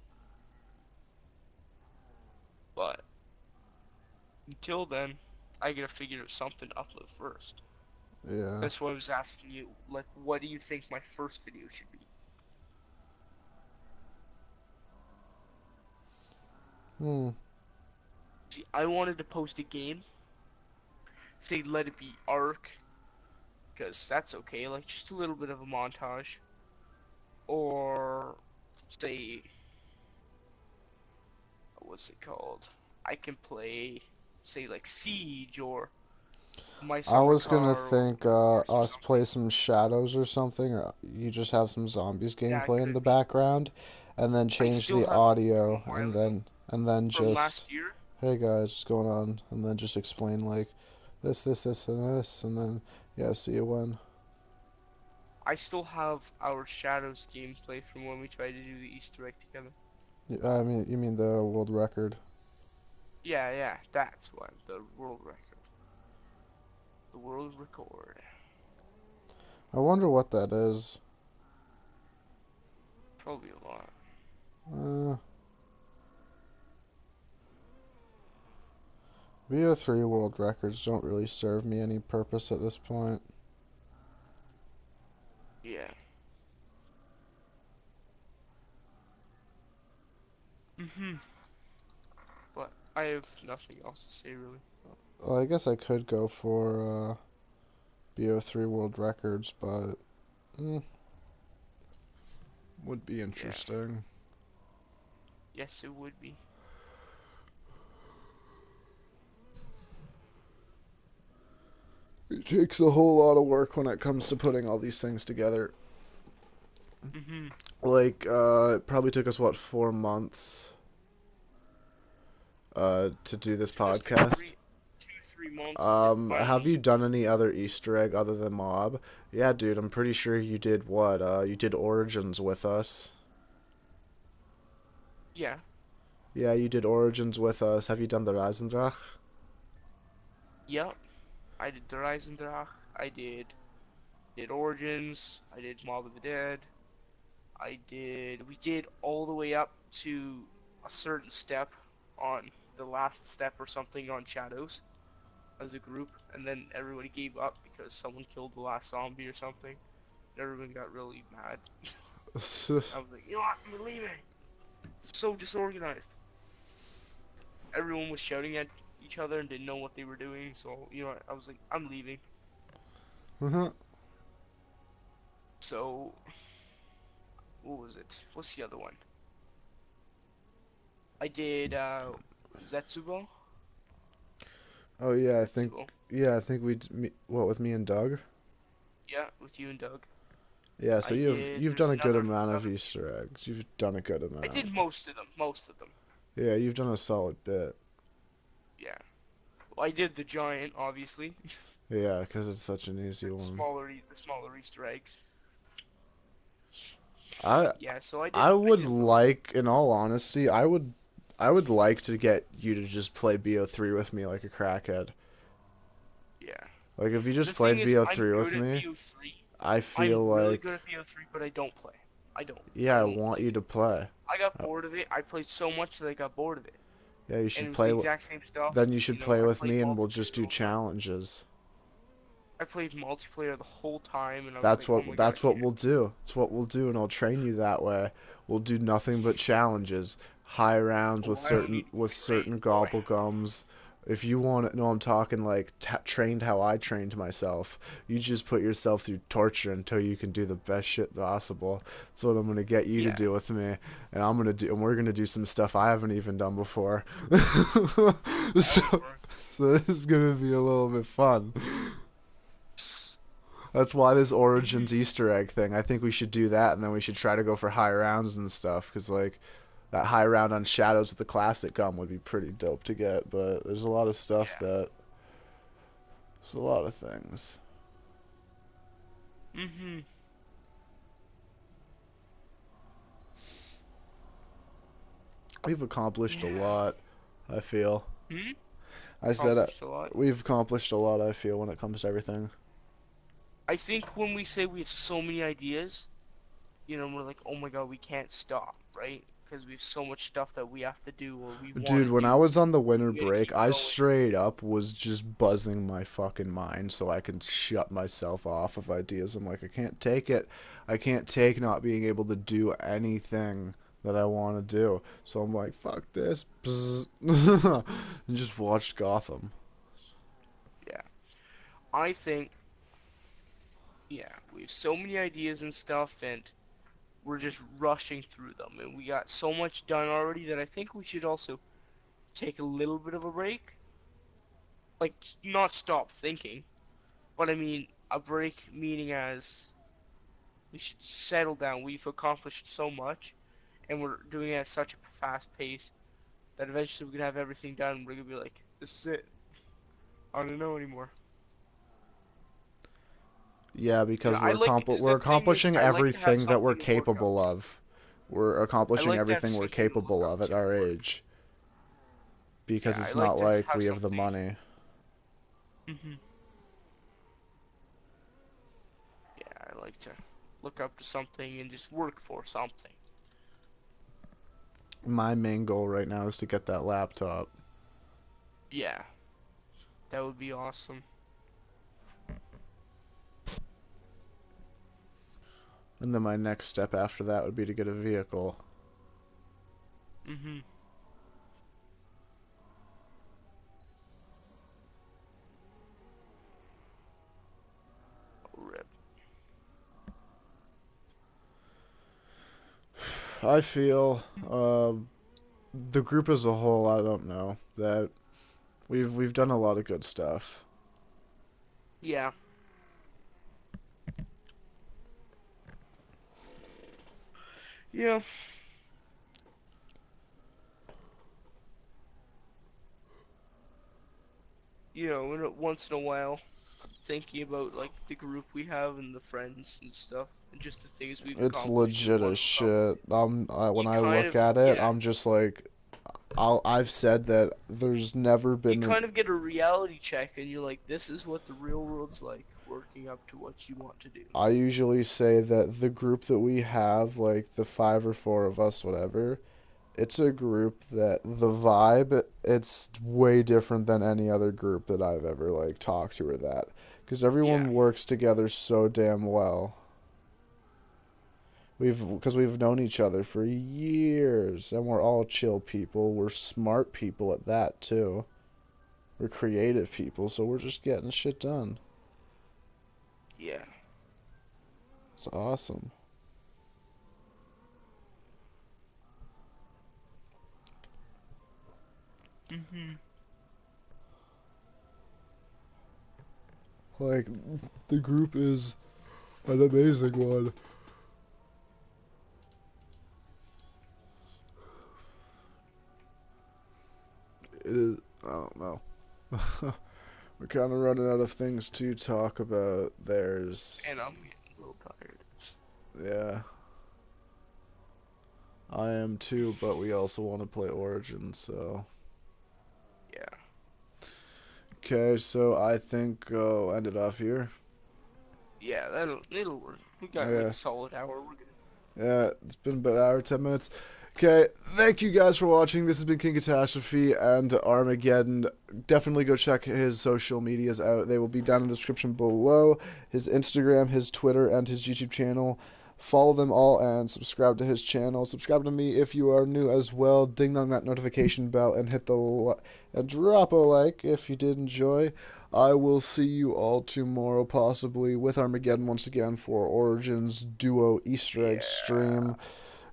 But until then, I gotta figure out something to upload first. Yeah. That's why I was asking you, like, what do you think my first video should be? Hmm. See, I wanted to post a game, say let it be Ark, because that's okay, like just a little bit of a montage. Or say, what's it called? I can play, say, like Siege or My I Summer was gonna Car or think Force or us something. play some shadows or something, or you just have some zombies That gameplay in could the be. background, and then I change still the have from audio, a while ago, and then from just last year. hey guys, what's going on, and then just explain like this, and then yeah, see you when. I still have our Shadows gameplay from when we tried to do the Easter egg together. I mean, you mean the world record? Yeah, yeah, that's what the world record. The world record. I wonder what that is. Probably a lot. Uh, VO3 world records don't really serve me any purpose at this point. Yeah. Mhm. But I have nothing else to say really. Well, I guess I could go for BO3 world records, but would be Yeah. interesting. Yes, it would be. It takes a whole lot of work when it comes to putting all these things together. Mhm. Like, it probably took us, what, 4 months to do this Took us like podcast? three, 2, 3 months and Have finally, you done any other Easter egg other than Mob? Yeah, dude, I'm pretty sure you did what? You did Origins with us. yeah, Yeah, you did Origins with us. Have you done the Reisendrach? yeah, I did the Reisendrach, I did Origins, I did Mob of the Dead, we did all the way up to a certain step on the last step or something on Shadows as a group, and then everybody gave up because someone killed the last zombie or something. Everyone got really mad. I was like, you know what, I'm leaving. So disorganized. Everyone was shouting at each other and didn't know what they were doing, so you know what, I was like, I'm leaving. Uh-huh. So what was it? What's the other one? I did Zetsubo. Oh yeah, Zetsubo. I think what with me and Doug? Yeah, with you and Doug. Yeah, so I did. you've done There's a good another amount of another few. Easter eggs. You've done a good I amount. did most of them. Most of them. Yeah, you've done a solid bit. Yeah. Well, I did the giant, obviously. Yeah, because it's such an easy The one. smaller Easter eggs. I Yeah. So I did. I I would did those. like, in all honesty, I would like to get you to just play BO3 with me like a crackhead. Yeah. Like if you just The thing played is, I'm BO3 with good at me, BO3. I I'm feel really like good at BO3, but I don't play. I don't. yeah, I I don't want you like to it. play. I got Uh, bored of it. I played so much that I got bored of it, Yeah, you and it should was the play. exact same Then stuff. you You should know, play I with played me, and we'll just multiplayer do all the time. challenges. I played multiplayer the whole time, and I was like, oh my god, I That's what can't. we'll do. That's what we'll do, and I'll train you that way. We'll do nothing but challenges, high rounds Oh, I don't need to be with trained, certain boy. gobblegums. If you want to know, I'm talking like trained how I trained myself. You just put yourself through torture until you can do the best shit possible. That's what I'm gonna get you to Yeah. do with me, and and we're gonna do some stuff I haven't even done before. That would so, work. so this is gonna be a little bit fun. That's why this Hmm. Origins Easter egg thing. I think we should do that, and then we should try to go for high rounds and stuff. Cause like that high round on Shadows with the classic gum would be pretty dope to get. But there's a lot of stuff Yeah. that there's a lot of things. Hmm. We've accomplished a Yeah. lot. I feel. Hmm. I said Accomplished a lot. we've accomplished a lot. I feel when it comes to everything. I think when we say we have so many ideas, we're like, oh my god, we can't stop, right? Because we have so much stuff that we have to do or we want Dude, to when I do. was on the winter We gotta break, keep I going. straight up was just buzzing my fucking mind so I can shut myself off of ideas. I'm like, I can't take it. I can't take not being able to do anything that I want to do. So I'm like, fuck this. And just watched Gotham. Yeah. I think, yeah, we have so many ideas and stuff, and we're just rushing through them. And we got so much done already that I think we should also take a little bit of a break. Like, not stop thinking, but I mean, a break meaning as we should settle down. We've accomplished so much, and we're doing it at such a fast pace that eventually we can have everything done. And we're gonna be like, this is it. I don't know anymore. Yeah, because we're The we're thing is, accomplishing I like to have everything that we're something to work capable up to. of. We're I accomplishing like to have everything we're something to look capable up of at to at our work. age because Yeah, I it's like not to like have we have the something. money. Hmm. Yeah, I like to look up to something and just work for something. My main goal right now is to get that laptop. Yeah, that would be awesome. And then my next step after that would be to get a vehicle. Hmm. Rip. I feel the group as a whole, I don't know, that we've done a lot of good stuff. Yeah. Yeah. once in a while, thinking about like the group we have and the friends and stuff, and just the things we've It's accomplished and legit want as to accomplish. shit. When You I kind look of, at it, yeah, I'm just like, I've said that there's never you been a, kind of get a reality check, and you're like, this is what the real world's like, working up to what you want to do. I usually say that the group that we have, like the five or four of us, whatever, it's a group that the vibe, it's way different than any other group that I've ever like talked to or that. Because Yeah, everyone works together so damn well. Because we've known each other for years, and we're all chill people. We're smart people at that too. We're creative people, so we're just getting shit done. yeah. It's awesome. Mhm. Like, the group is an amazing one. It is. I don't know. We're kind of running out of things to talk about. There's. And I'm getting a little tired. Yeah, I am too, but we also want to play Origins, so. Yeah, Okay, so I think I'll end it off here. yeah. It'll work. We got like Yeah, a solid hour. We're good. yeah, it's been about an hour, 10 minutes. Okay, thank you guys for watching. This has been King Catastrophe and Armageddon. Definitely go check his social medias out. They will be down in the description below. His Instagram, his Twitter, and his YouTube channel. Follow them all and subscribe to his channel. Subscribe to me if you are new as well. Ding dong that notification bell and hit the and drop a like if you did enjoy. I will see you all tomorrow, possibly with Armageddon once again for Origins Duo Easter egg Yeah. stream.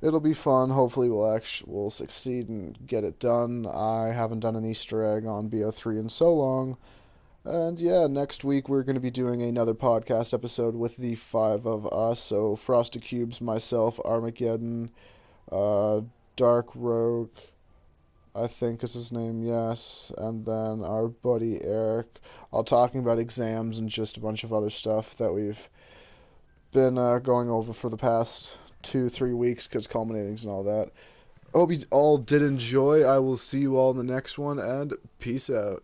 It'll be fun. Hopefully, we'll succeed and get it done. I haven't done an Easter egg on BO3 in so long. And yeah, next week we're going to be doing another podcast episode with the five of us. So Frosted Cubes, myself, Armageddon, uh, Dark Rogue, I think is his name, yes, and then our buddy Eric. All talking about exams and just a bunch of other stuff that we've been going over for the past 2, 3 weeks because culminatings and all that. I hope you all did enjoy. I will see you all in the next one, and peace out.